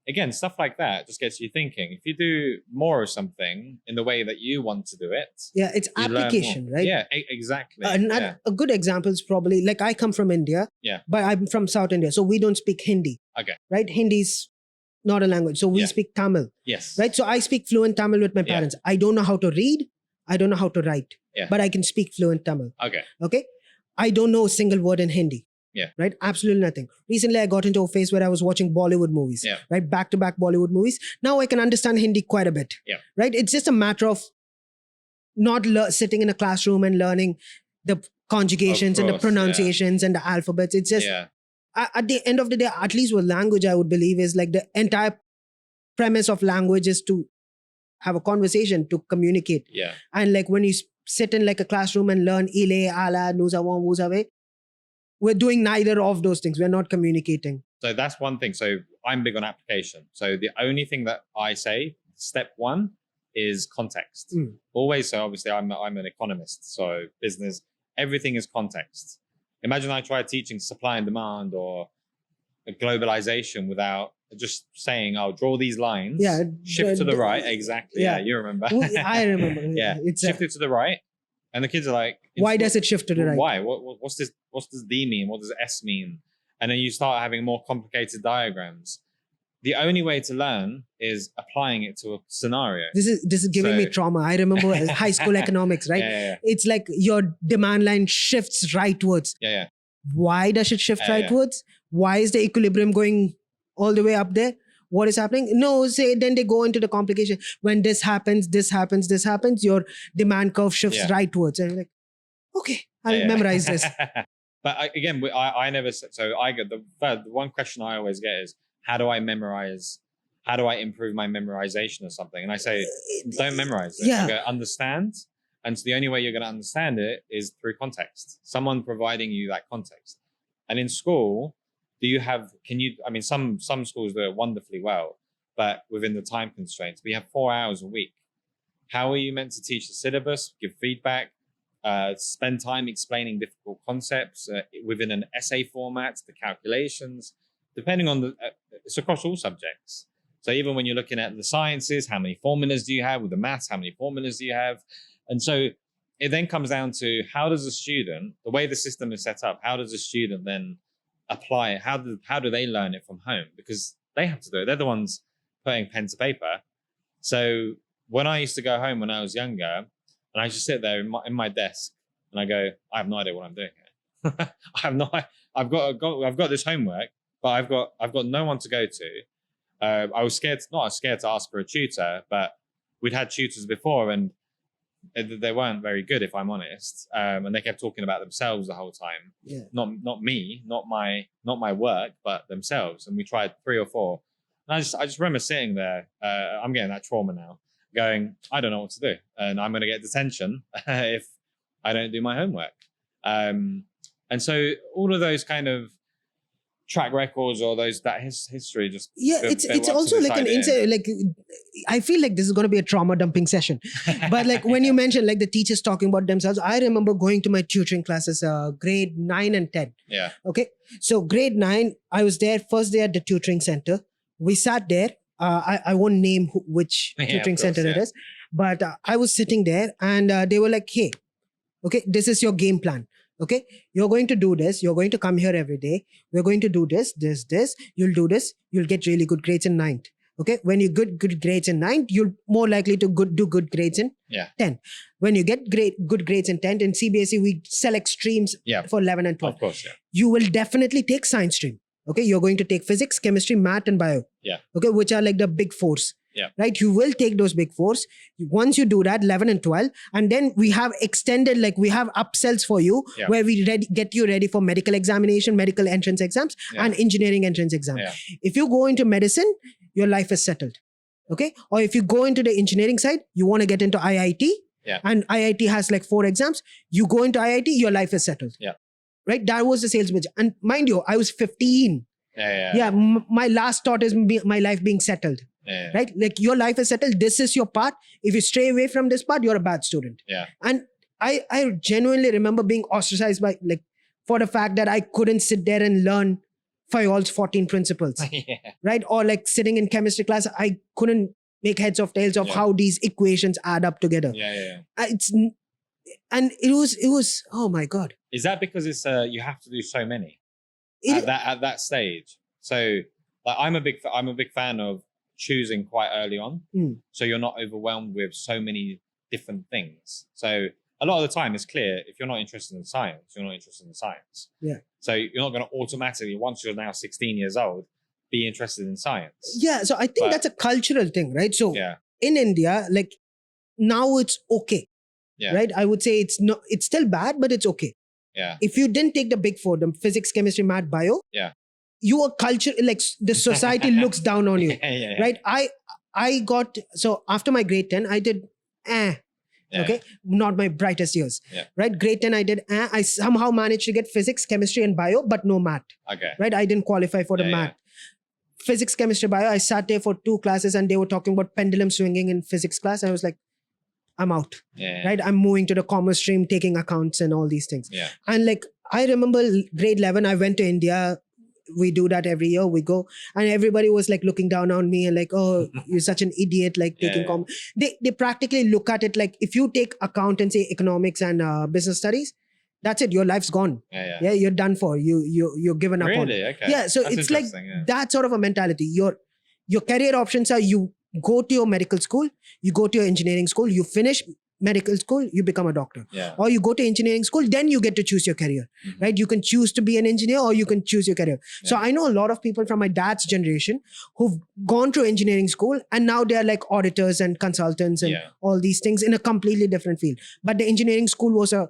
Speaker 1: again, stuff like that just gets you thinking. If you do more of something in the way that you want to do it.
Speaker 2: It's application, right?
Speaker 1: Exactly.
Speaker 2: A good example is probably, like, I come from India. But I'm from South India. So we don't speak Hindi. Right? Hindi's not a language. So we speak Tamil. Right? So I speak fluent Tamil with my parents. I don't know how to read. I don't know how to write. But I can speak fluent Tamil. Okay? I don't know a single word in Hindi. Right? Absolutely nothing. Recently, I got into a phase where I was watching Bollywood movies. Right? Back-to-back Bollywood movies. Now I can understand Hindi quite a bit. Right? It's just a matter of not sitting in a classroom and learning the conjugations and the pronunciations and the alphabets. It's just, at the end of the day, at least with language, I would believe, is like the entire premise of language is to have a conversation, to communicate. And like when you sit in like a classroom and learn ile, ala, nous avons, vous avez, we're doing neither of those things. We're not communicating.
Speaker 1: So that's one thing. So I'm big on application. So the only thing that I say, step one, is context. Always. So obviously I'm an economist. So business, everything is context. Imagine I tried teaching supply and demand or globalization without just saying, "I'll draw these lines, shift to the right." Exactly. You remember.
Speaker 2: I remember.
Speaker 1: It's shifted to the right. And the kids are like,
Speaker 2: why does it shift to the right?
Speaker 1: Why? What's this? What does D mean? What does S mean? And then you start having more complicated diagrams. The only way to learn is applying it to a scenario.
Speaker 2: This is giving me trauma. I remember high school economics, right? It's like your demand line shifts rightwards. Why does it shift rightwards? Why is the equilibrium going all the way up there? What is happening? No, then they go into the complication. When this happens, your demand curve shifts rightwards. And you're like, okay, I'll memorize this.
Speaker 1: But I never said, so I get the one question I always get is, how do I memorize? How do I improve my memorization of something? And I say, don't memorize it.
Speaker 2: Yeah.
Speaker 1: I go, understand. And so the only way you're going to understand it is through context, someone providing you that context. And in school, some schools do it wonderfully well, but within the time constraints, we have 4 hours a week. How are you meant to teach the syllabus, give feedback, spend time explaining difficult concepts within an essay format, the calculations, depending on it's across all subjects. So even when you're looking at the sciences, how many formulas do you have? With the maths, how many formulas do you have? And so it then comes down to, how does a student, the way the system is set up, how does a student then apply it? How do they learn it from home? Because they have to do it. They're the ones putting pen to paper. So when I used to go home when I was younger, and I just sit there in my desk and I go, I have no idea what I'm doing here. I've got this homework, but I've got no one to go to. I was not scared to ask for a tutor, but we'd had tutors before and they weren't very good, if I'm honest. And they kept talking about themselves the whole time.
Speaker 2: Yeah.
Speaker 1: Not me, not my work, but themselves. And we tried 3 or 4. And I just remember sitting there. I'm getting that trauma now, going, I don't know what to do, and I'm going to get detention if I don't do my homework. And so all of those kind of track records or that history just
Speaker 2: it's also like an insight. Like, I feel like this is going to be a trauma dumping session. But like when you mentioned like the teachers talking about themselves, I remember going to my tutoring classes, grade 9 and 10.
Speaker 1: Yeah.
Speaker 2: Okay. So grade 9, I was there first day at the tutoring center. We sat there. I won't name which tutoring center it is, but I was sitting there and they were like, hey, okay, this is your game plan. Okay, you're going to do this. You're going to come here every day. We're going to do this. You'll do this. You'll get really good grades in 9th. Okay, when you get good grades in 9th, you're more likely to do good grades in 10th. When you get good grades in 10th, in CBSE, we select streams for 11 and 12.
Speaker 1: Of course,
Speaker 2: You will definitely take science stream. Okay, you're going to take physics, chemistry, math, and bio.
Speaker 1: Yeah.
Speaker 2: Okay, which are like the big 4s.
Speaker 1: Yeah.
Speaker 2: Right. You will take those big 4s. Once you do that, 11 and 12, and then we have extended, like we have upsells for you where we get you ready for medical examination, medical entrance exams, and engineering entrance exam.
Speaker 1: Yeah.
Speaker 2: If you go into medicine, your life is settled. Okay. Or if you go into the engineering side, you want to get into IIT, and IIT has like 4 exams. You go into IIT, your life is settled.
Speaker 1: Yeah.
Speaker 2: Right. That was the sales pitch. And mind you, I was 15. My last thought is my life being settled. Right? Like your life is settled. This is your path. If you stray away from this path, you're a bad student.
Speaker 1: Yeah.
Speaker 2: And I genuinely remember being ostracized by for the fact that I couldn't sit there and learn Fayol's 14 principles. Right? Or like sitting in chemistry class, I couldn't make heads or tails of how these equations add up together. And it was oh my God.
Speaker 1: Is that because it's you have to do so many at that stage? So like I'm a big fan of choosing quite early on, so you're not overwhelmed with so many different things. So a lot of the time it's clear, if you're not interested in science, you're not interested in science.
Speaker 2: Yeah.
Speaker 1: So you're not going to automatically, once you're now 16 years old, be interested in science.
Speaker 2: Yeah. So I think that's a cultural thing, right? So in India, like now it's okay. Yeah. Right. I would say it's still bad, but it's okay.
Speaker 1: Yeah.
Speaker 2: If you didn't take the big 4, the physics, chemistry, math, bio.
Speaker 1: Yeah.
Speaker 2: You are culture, like the society looks down on you. Right. I got, so after my grade 10, I did okay, not my brightest years. Right. Grade 10, I did I somehow managed to get physics, chemistry, and bio, but no math.
Speaker 1: Okay.
Speaker 2: Right. I didn't qualify for the math. Physics, chemistry, bio. I sat there for 2 classes and they were talking about pendulum swinging in physics class. And I was like, I'm out. Right. I'm moving to the commerce stream, taking accounts and all these things. And like, I remember grade 11, I went to India. We do that every year. We go and everybody was like looking down on me and like, oh, you're such an idiot, like taking They practically look at it like, if you take accountancy, economics and business studies, that's it. Your life's gone. You're done for. You're given up on.
Speaker 1: Really? Okay.
Speaker 2: Yeah. So
Speaker 1: that's
Speaker 2: it's like that sort of a mentality. Your career options are, you go to your medical school, you go to your engineering school, you finish medical school, you become a doctor. Or you go to engineering school, then you get to choose your career. Right? You can choose to be an engineer or you can choose your career. So I know a lot of people from my dad's generation who've gone through engineering school and now they're like auditors and consultants and all these things in a completely different field. But the engineering school was a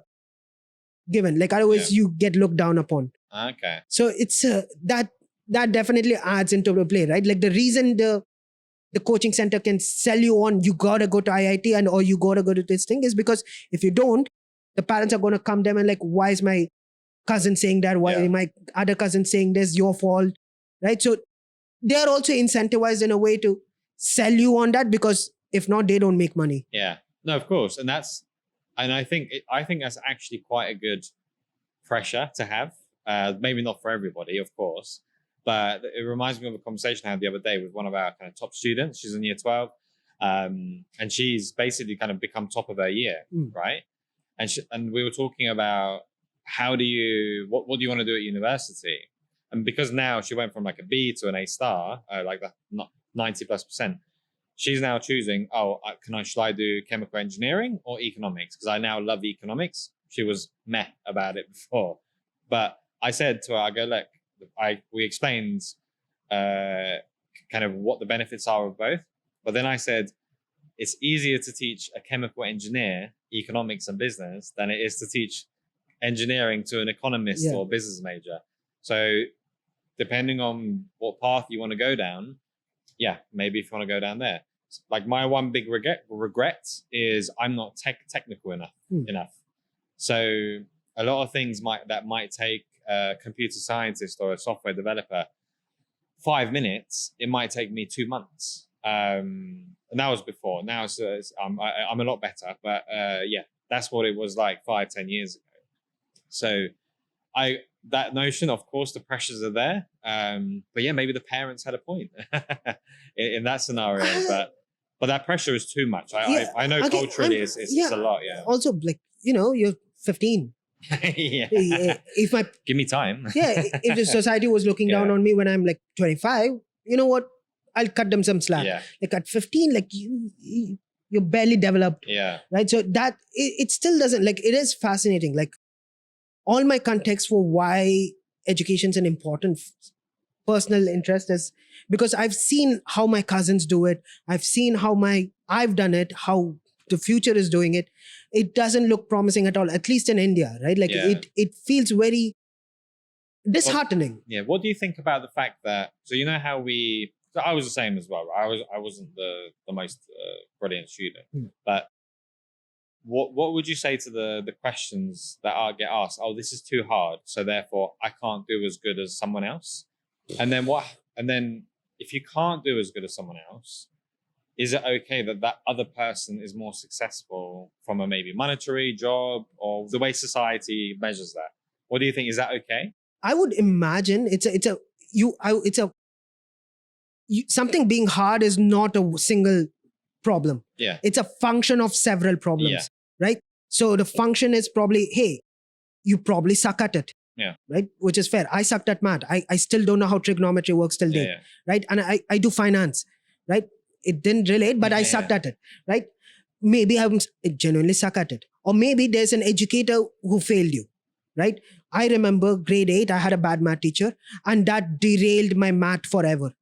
Speaker 2: given. Like otherwise you get looked down upon.
Speaker 1: Okay.
Speaker 2: So it's that definitely adds into the play, right? Like the reason the coaching center can sell you on, you gotta go to IIT or you gotta go to this thing, is because if you don't, the parents are gonna come them and like, why is my cousin saying that? Why my other cousin saying this? Your fault, right? So they are also incentivized in a way to sell you on that, because if not, they don't make money.
Speaker 1: Yeah, no, of course, and I think that's actually quite a good pressure to have. Maybe not for everybody, of course, but it reminds me of a conversation I had the other day with one of our kind of top students. She's in year 12, and she's basically kind of become top of her year, right? And we were talking about what do you want to do at university? And because now she went from like a B to an A star, like that 90+%, she's now choosing, should I do chemical engineering or economics? Because I now love economics. She was meh about it before. But I said to her, I go, look, we explained kind of what the benefits are of both. But then I said, it's easier to teach a chemical engineer economics and business than it is to teach engineering to an economist or business major. So depending on what path you want to go down, maybe if you want to go down there. Like my one big regret is I'm not technical enough. So a lot of things that might take a computer scientist or a software developer 5 minutes, it might take me 2 months. And that was before. Now I'm a lot better, but that's what it was like 5-10 years ago. So that notion, of course, the pressures are there. But maybe the parents had a point in that scenario. But that pressure is too much. I know culturally it's a lot. Yeah.
Speaker 2: Also, like, you're 15.
Speaker 1: Give me time.
Speaker 2: If the society was looking down on me when I'm like 25, you know what? I'll cut them some slack. Like at 15, like you're barely developed. Right. So that it still doesn't, like, it is fascinating. Like all my context for why education is an important personal interest is because I've seen how my cousins do it. I've seen how I've done it, how the future is doing it. It doesn't look promising at all, at least in India, right? Like it feels very disheartening.
Speaker 1: What do you think about the fact that, so you know how so I was the same as well. I wasn't the most brilliant student, but what would you say to the questions that get asked? Oh, this is too hard, so therefore I can't do as good as someone else. And then if you can't do as good as someone else, is it okay that other person is more successful from a maybe monetary job or the way society measures that? What do you think? Is that okay?
Speaker 2: I would imagine something being hard is not a single problem. It's a function of several problems, right? So the function is probably, hey, you probably suck at it. Right. Which is fair. I sucked at math. I still don't know how trigonometry works till date. Right. And I do finance. Right. It didn't relate, but I sucked at it. Right. Maybe I genuinely suck at it. Or maybe there's an educator who failed you. Right. I remember grade 8, I had a bad math teacher and that derailed my math forever.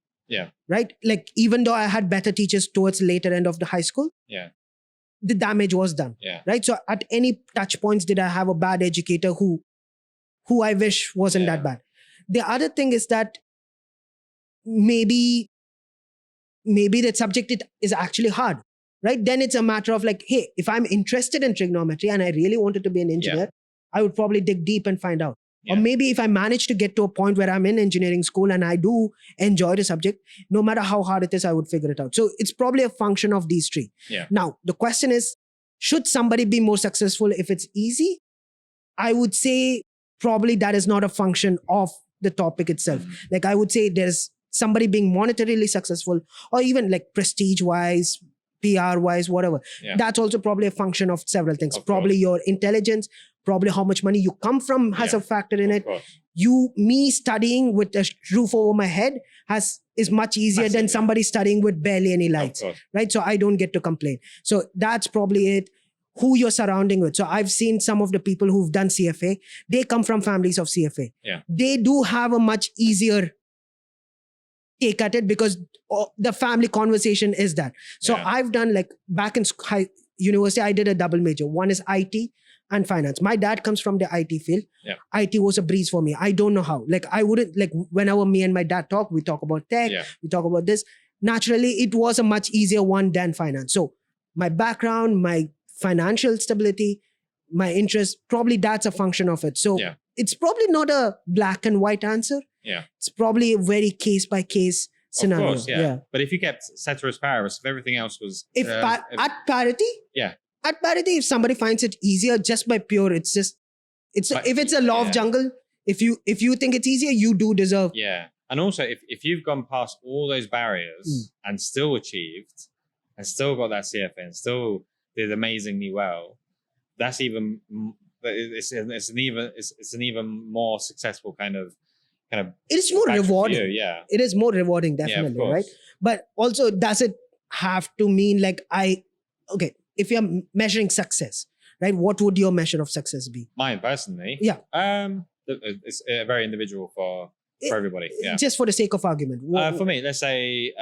Speaker 2: Right. Like even though I had better teachers towards later end of the high school. The damage was done. Right. So at any touch points, did I have a bad educator who I wish wasn't that bad? The other thing is that maybe that subject is actually hard, right? Then it's a matter of like, hey, if I'm interested in trigonometry and I really wanted to be an engineer, I would probably dig deep and find out. Or maybe if I manage to get to a point where I'm in engineering school and I do enjoy the subject, no matter how hard it is, I would figure it out. So it's probably a function of these three. Now, the question is, should somebody be more successful if it's easy? I would say probably that is not a function of the topic itself. Like I would say there's somebody being monetarily successful or even like prestige-wise, PR-wise, whatever. That's also probably a function of several things. Probably your intelligence, probably how much money you come from has a factor in it. Me studying with a roof over my head is much easier than somebody studying with barely any lights, right? So I don't get to complain. So that's probably it. Who you're surrounding with. So I've seen some of the people who've done CFA. They come from families of CFA. They do have a much easier take at it because the family conversation is that. So I've done like back in university, I did a double major. One is IT and finance. My dad comes from the IT field.
Speaker 1: Yeah.
Speaker 2: IT was a breeze for me. I don't know how. Like I wouldn't, like whenever me and my dad talk, we talk about tech, we talk about this. Naturally, it was a much easier one than finance. So my background, my financial stability, my interest, probably that's a function of it. So it's probably not a black and white answer.
Speaker 1: Yeah.
Speaker 2: It's probably a very case by case scenario.
Speaker 1: Of course, yeah. But if you kept ceteris paribus, if everything else was...
Speaker 2: at parity?
Speaker 1: Yeah.
Speaker 2: At parity, if somebody finds it easier just by pure, if it's a law of jungle, if you think it's easier, you do deserve.
Speaker 1: Yeah. And also, if you've gone past all those barriers and still achieved and still got that CFA and still did amazingly well, that's even... It's an even more successful kind of
Speaker 2: it's more rewarding.
Speaker 1: Yeah.
Speaker 2: It is more rewarding, definitely, right? But also, does it have to mean like if you're measuring success, right? What would your measure of success be?
Speaker 1: Mine personally?
Speaker 2: Yeah.
Speaker 1: It's very individual for everybody. Yeah.
Speaker 2: Just for the sake of argument.
Speaker 1: For me, let's say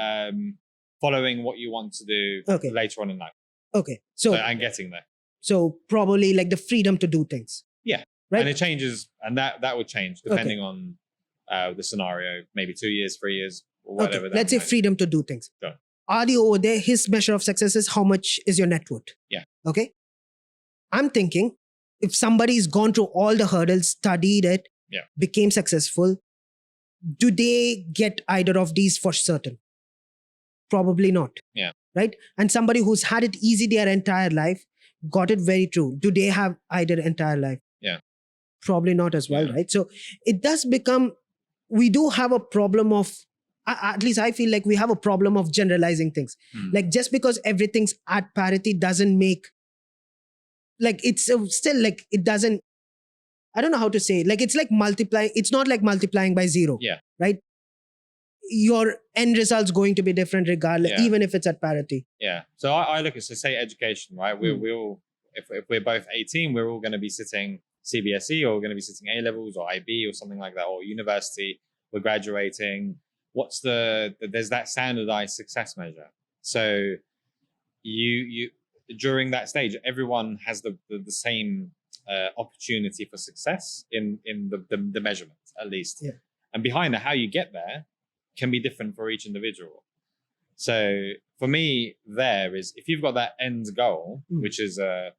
Speaker 1: following what you want to do later on in life.
Speaker 2: Okay.
Speaker 1: And getting there.
Speaker 2: So probably like the freedom to do things.
Speaker 1: Yeah. Right. And it changes, and that would change depending on the scenario, maybe 2 years, 3 years, or whatever.
Speaker 2: Let's say freedom to do things.
Speaker 1: Sure.
Speaker 2: Adi over there, his measure of success is how much is your net worth.
Speaker 1: Yeah.
Speaker 2: Okay. I'm thinking if somebody's gone through all the hurdles, studied it, became successful, do they get either of these for certain? Probably not.
Speaker 1: Yeah.
Speaker 2: Right. And somebody who's had it easy their entire life, got it very true. Do they have either entire life?
Speaker 1: Yeah.
Speaker 2: Probably not as well, right? So it does become, we do have a problem of, at least I feel like we have a problem of generalizing things. Like just because everything's at parity doesn't make, like it's still like, it doesn't, I don't know how to say, like it's like multiplying, it's not like multiplying by zero, right? Your end result's going to be different regardless, even if it's at parity.
Speaker 1: Yeah. So I look at, so say education, right? We'll if we're both 18, we're all going to be sitting CBSE, or we're going to be sitting A levels or IB or something like that, or university. We're graduating. There's that standardized success measure. So you during that stage, everyone has the same opportunity for success in the measurement, at least.
Speaker 2: Yeah.
Speaker 1: And behind that, how you get there can be different for each individual. So for me, there is, if you've got that end goal, which is an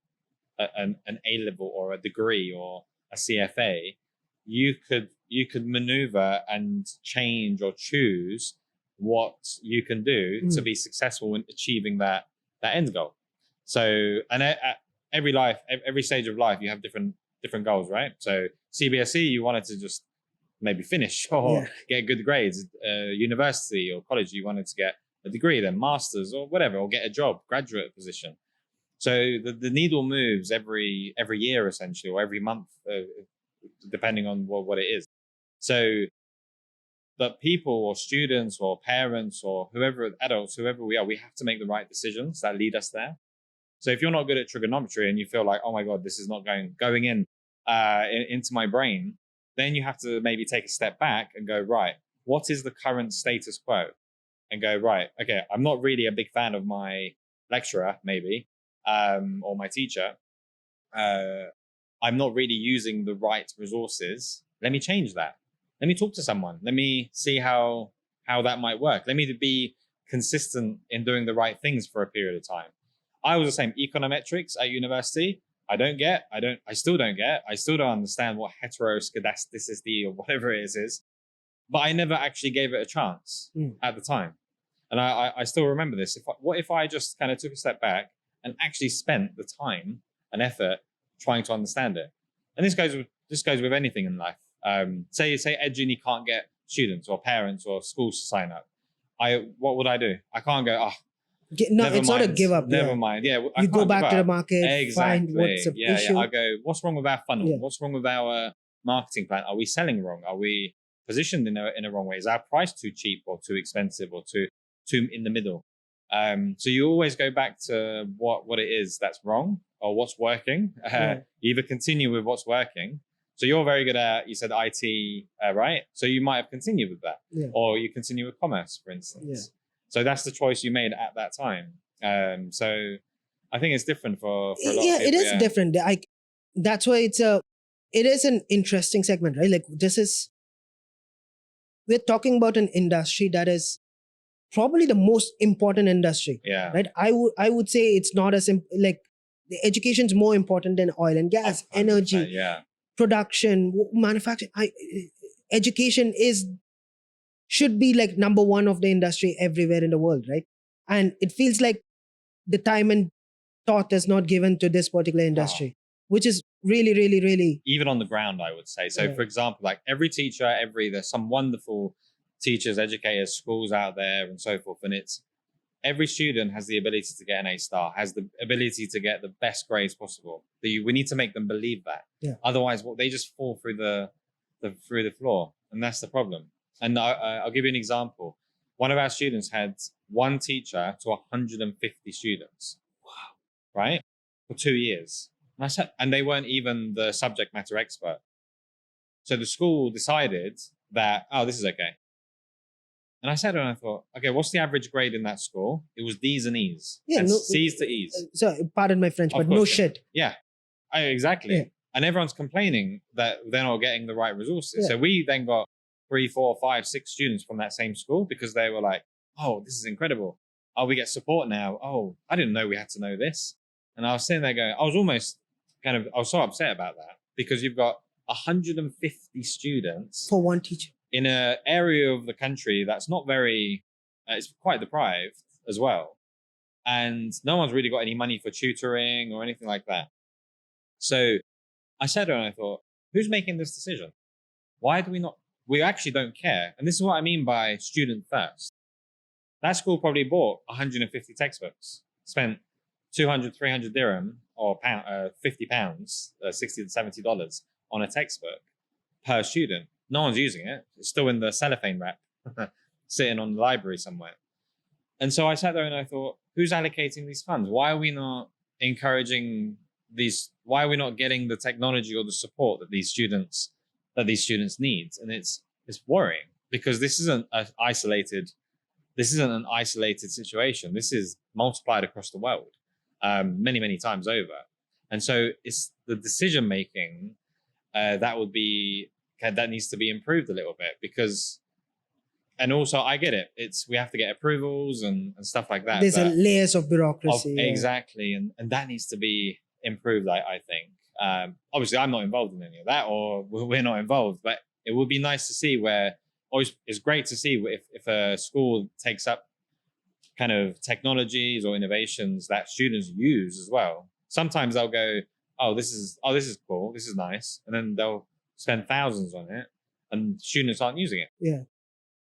Speaker 1: A level or a degree or a CFA, you could maneuver and change or choose what you can do to be successful in achieving that end goal. So, and at every stage of life, you have different goals, right? So CBSE, you wanted to just maybe finish or get good grades. University or college, you wanted to get a degree, then masters or whatever, or get a job, graduate position. So the needle moves every year essentially, or every month, depending on what it is. So, but people or students or parents or whoever, adults, whoever we are, we have to make the right decisions that lead us there. So if you're not good at trigonometry and you feel like, oh my God, this is not going in into my brain, then you have to maybe take a step back and go, right, what is the current status quo? And go, right, okay, I'm not really a big fan of my lecturer, maybe, or my teacher. I'm not really using the right resources. Let me change that. Let me talk to someone. Let me see how that might work. Let me be consistent in doing the right things for a period of time. I was the same. Econometrics at university, I still don't get. I still don't understand what heteroscedasticity or whatever it is. But I never actually gave it a chance at the time. And I still remember this. What if I just kind of took a step back and actually spent the time and effort trying to understand it? And this goes with anything in life. Say EdGenie can't get students or parents or schools to sign up. What would I do? I can't go,
Speaker 2: it's not a give up.
Speaker 1: Never mind. Yeah,
Speaker 2: you go back to the market,
Speaker 1: exactly.
Speaker 2: find what's the issue.
Speaker 1: I go, what's wrong with our funnel? Yeah. What's wrong with our marketing plan? Are we selling wrong? Are we positioned in a wrong way? Is our price too cheap or too expensive or too in the middle? So you always go back to what it is that's wrong or what's working. You either continue with what's working. So you're very good at, you said IT, right? So you might have continued with that, or you continue with commerce, for instance. Yeah. So that's the choice you made at that time. So I think it's different for a lot of people.
Speaker 2: It is different. that's why it is an interesting segment, right? Like we're talking about an industry that is probably the most important industry,
Speaker 1: Yeah.
Speaker 2: right? I would say it's not as like the education's more important than oil and gas,
Speaker 1: 100%,
Speaker 2: energy,
Speaker 1: yeah.
Speaker 2: production, manufacturing. Education should be like number one of the industry everywhere in the world, right? And it feels like the time and thought is not given to this particular industry, which is really, really, really.
Speaker 1: Even on the ground, I would say. So,
Speaker 2: Yeah.
Speaker 1: for example, like every teacher, there's some wonderful teachers, educators, schools out there, and so forth. And it's every student has the ability to get an A star, has the ability to get the best grades possible. We need to make them believe that.
Speaker 2: Yeah.
Speaker 1: Otherwise, they just fall through the floor, and that's the problem. And I'll give you an example. One of our students had one teacher to 150 students. Wow. Right? For 2 years. And they weren't even the subject matter expert. So the school decided that, oh, this is okay. And I sat there and I thought, okay, what's the average grade in that school? It was D's and E's.
Speaker 2: Yeah,
Speaker 1: and
Speaker 2: no,
Speaker 1: C's to E's.
Speaker 2: So pardon my French, but no shit.
Speaker 1: Yeah, exactly.
Speaker 2: Yeah.
Speaker 1: And everyone's complaining that they're not getting the right resources.
Speaker 2: Yeah.
Speaker 1: So we then got 3, 4, 5, 6 students from that same school because they were like, oh, this is incredible. Oh, we get support now. Oh, I didn't know we had to know this. And I was sitting there going, I was so upset about that because you've got 150 students
Speaker 2: for one teacher
Speaker 1: in an area of the country that's not very, it's quite deprived as well. And no one's really got any money for tutoring or anything like that. So I sat there and I thought, who's making this decision? Why do we actually don't care. And this is what I mean by student first. That school probably bought 150 textbooks, spent 200, 300 dirham or pound, 50 pounds, 60 to $70 on a textbook per student. No one's using it. It's still in the cellophane wrap, sitting on the library somewhere. And so I sat there and I thought, who's allocating these funds? Why are we not encouraging these? Why are we not getting the technology or the support that these students need? And it's worrying because this isn't an isolated situation. This is multiplied across the world, many, many times over. And so it's the decision making that needs to be improved a little bit because, and also I get it. We have to get approvals and stuff like that.
Speaker 2: There's layers of bureaucracy.
Speaker 1: Exactly. And that needs to be improved, I think. Obviously I'm not involved in any of that or we're not involved, but it would be nice to see it's great to see if a school takes up kind of technologies or innovations that students use as well. Sometimes they'll go, oh, this is cool, this is nice. And then they'll spend thousands on it and students aren't using it.
Speaker 2: Yeah.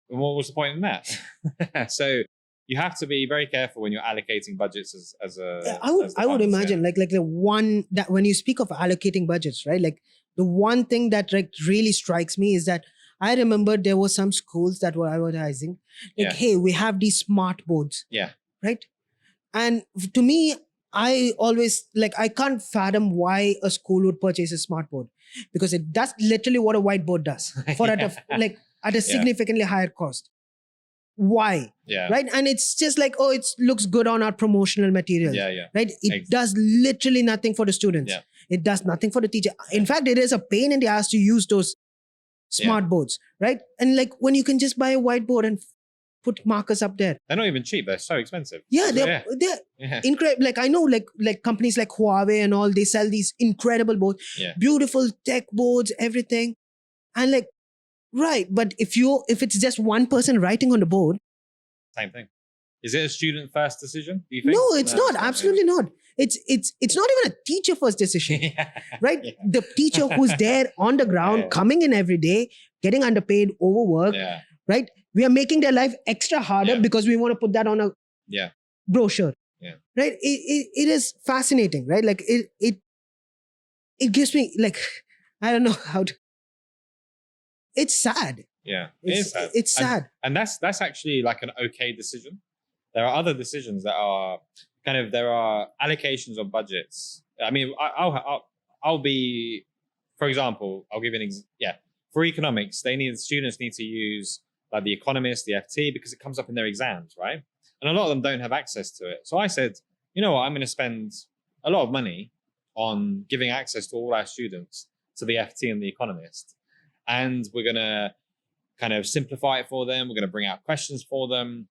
Speaker 1: And what was the point in that? So you have to be very careful when you're allocating budgets
Speaker 2: I would imagine like the one that when you speak of allocating budgets, right? Like the one thing that like really strikes me is that I remember there were some schools that were advertising like, hey, we have these smart boards.
Speaker 1: Yeah.
Speaker 2: Right. And to me, I always I can't fathom why a school would purchase a smart board because it does literally what a whiteboard does for at a significantly higher cost. Why?
Speaker 1: Yeah.
Speaker 2: Right. And it's just like, oh, it looks good on our promotional materials.
Speaker 1: Yeah. Yeah.
Speaker 2: Right. It does literally nothing for the students.
Speaker 1: Yeah.
Speaker 2: It does nothing for the teacher. In fact, it is a pain in the ass to use those smart boards. Right. And like when you can just buy a whiteboard and put markers up there.
Speaker 1: They're not even cheap. They're so expensive.
Speaker 2: Yeah. They're incredible. Like I know like companies like Huawei and all, they sell these incredible boards, beautiful tech boards, everything. And like, right. But if it's just one person writing on the board.
Speaker 1: Same thing. Is it a student first decision? Do you think?
Speaker 2: No, it's not. Absolutely not. It's not even a teacher first decision. Right? Yeah. The teacher who's there on the ground, coming in every day, getting underpaid, overworked. Yeah. Right? We are making their life extra harder because we want to put that on a brochure. Yeah. Right? It is fascinating, right? Like it gives me like, I don't know how to. It's sad.
Speaker 1: Yeah, it's sad.
Speaker 2: It's sad.
Speaker 1: And that's actually like an okay decision. There are other decisions that are there are allocations of budgets. I mean, I'll be, for example, I'll give you an example. For economics, students need to use like the Economist, the FT, because it comes up in their exams, right? And a lot of them don't have access to it. So I said, you know what, I'm going to spend a lot of money on giving access to all our students to the FT and the Economist. And we're going to kind of simplify it for them. We're going to bring out questions for them.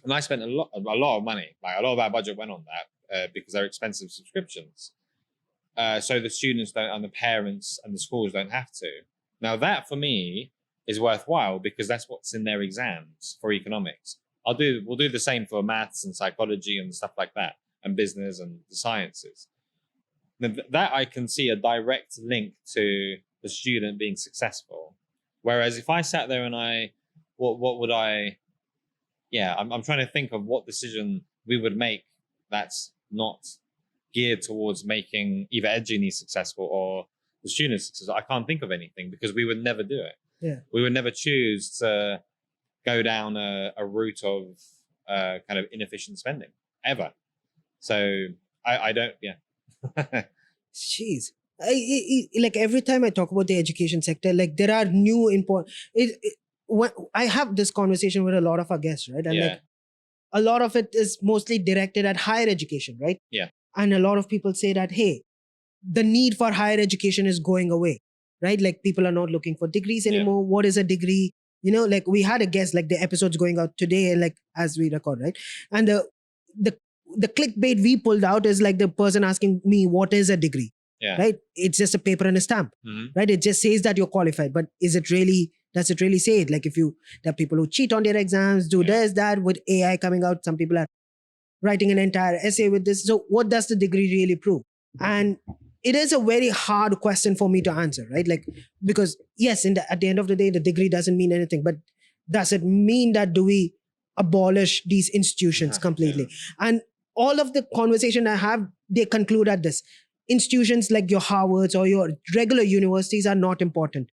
Speaker 1: And I spent a lot of money, like a lot of our budget went on that because they're expensive subscriptions. So the students don't, and the parents and the schools don't have to. Now that for me is worthwhile because that's what's in their exams for economics. We'll do the same for maths and psychology and stuff like that, and business and the sciences. Now, that I can see a direct link to the student being successful. Whereas if I sat there and what would I? Yeah, I'm trying to think of what decision we would make that's not geared towards making either EdGenie successful or the students successful. I can't think of anything because we would never do it.
Speaker 2: Yeah.
Speaker 1: We would never choose to go down a route of kind of inefficient spending ever. So I don't, yeah.
Speaker 2: Jeez. Like every time I talk about the education sector, like there are new important, when I have this conversation with a lot of our guests, right? And
Speaker 1: Yeah.
Speaker 2: like a lot of it is mostly directed at higher education, right?
Speaker 1: Yeah.
Speaker 2: And a lot of people say that, hey, the need for higher education is going away, right? Like people are not looking for degrees anymore. What is a degree? You know, like we had a guest, like the episode's going out today, like as we record, right? And the clickbait we pulled out is like the person asking me, what is a degree?
Speaker 1: Yeah.
Speaker 2: Right? It's just a paper and a stamp,
Speaker 1: Mhm.
Speaker 2: right? It just says that you're qualified, but does it really say it? Like if there are people who cheat on their exams, do this, that, with AI coming out, some people are writing an entire essay with this. So what does the degree really prove? And it is a very hard question for me to answer, right? Like, because yes, at the end of the day, the degree doesn't mean anything, but does it mean that do we abolish these institutions completely?
Speaker 1: Yeah.
Speaker 2: And all of the conversation I have, they conclude at this: institutions like your Harvards or your regular universities are not important.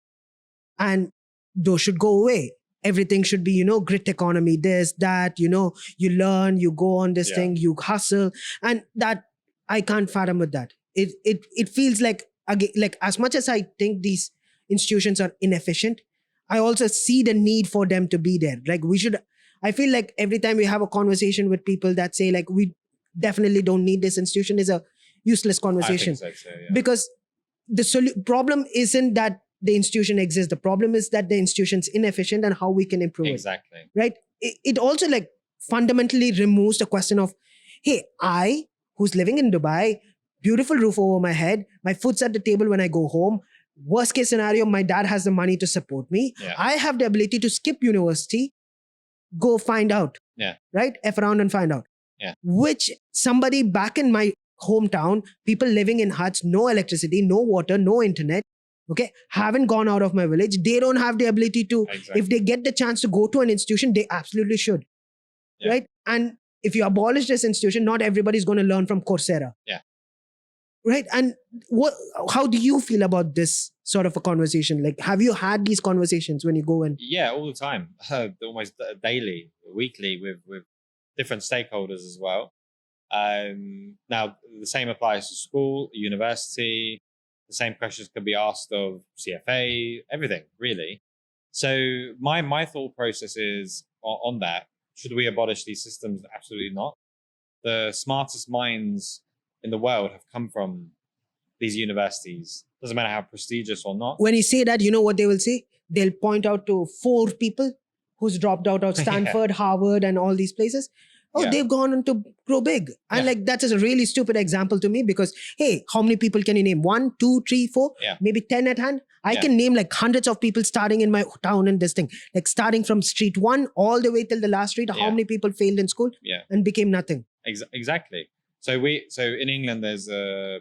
Speaker 2: And those should go away. Everything should be, grit economy, this, that, you learn, you go on this thing, you hustle. And that, I can't fathom with that. It feels like, again, like as much as I think these institutions are inefficient, I also see the need for them to be there. Like I feel like every time we have a conversation with people that say like, we definitely don't need this institution, is a useless conversation.
Speaker 1: I think so, yeah.
Speaker 2: Because the problem isn't that the institution exists. The problem is that the institution's inefficient and how we can improve
Speaker 1: Exactly.
Speaker 2: it. Right? It also like fundamentally removes the question of, hey, I, who's living in Dubai, beautiful roof over my head, my food's at the table when I go home. Worst case scenario, my dad has the money to support me.
Speaker 1: Yeah.
Speaker 2: I have the ability to skip university, go find out.
Speaker 1: Yeah.
Speaker 2: Right? F around and find out.
Speaker 1: Yeah.
Speaker 2: Which somebody back in my hometown, people living in huts, no electricity, no water, no internet, okay, haven't gone out of my village. They don't have the ability to, if they get the chance to go to an institution, they absolutely should. Yeah. Right? And if you abolish this institution, not everybody's going to learn from Coursera.
Speaker 1: Yeah.
Speaker 2: Right? And how do you feel about this sort of a conversation? Like, have you had these conversations when you go in?
Speaker 1: Yeah, all the time, almost daily, weekly with different stakeholders as well. Now, the same applies to school, university. The same questions could be asked of CFA, everything, really. So my thought process is on that. Should we abolish these systems? Absolutely not. The smartest minds in the world have come from these universities. Doesn't matter how prestigious or not.
Speaker 2: When you say that, you know what they will say? They'll point out to 4 people who's dropped out of Stanford, Harvard, and all these places. Oh, they've gone on to grow big. And like, that is a really stupid example to me because, hey, how many people can you name? 1, 2, 3, 4, maybe 10 at hand. I can name like hundreds of people starting in my town in this thing, like starting from street 1 all the way till the last street. How many people failed in school and became nothing?
Speaker 1: Exactly. So in England, there's a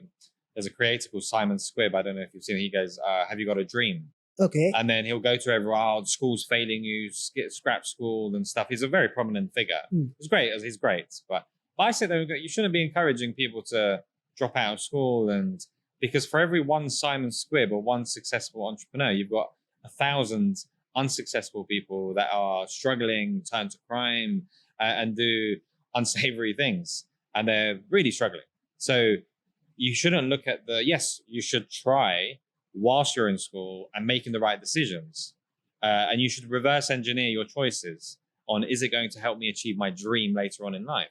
Speaker 1: creator called Simon Squibb. I don't know if you've seen it. He goes, have you got a dream?
Speaker 2: Okay.
Speaker 1: And then he'll go to everyone, school's failing you, scrap school and stuff. He's a very prominent figure. He's great. But I say though, you shouldn't be encouraging people to drop out of school. And because for every one Simon Squibb or one successful entrepreneur, you've got 1,000 unsuccessful people that are struggling, turn to crime and do unsavory things. And they're really struggling. So you shouldn't look at yes, you should try whilst you're in school and making the right decisions. And you should reverse engineer your choices on, is it going to help me achieve my dream later on in life?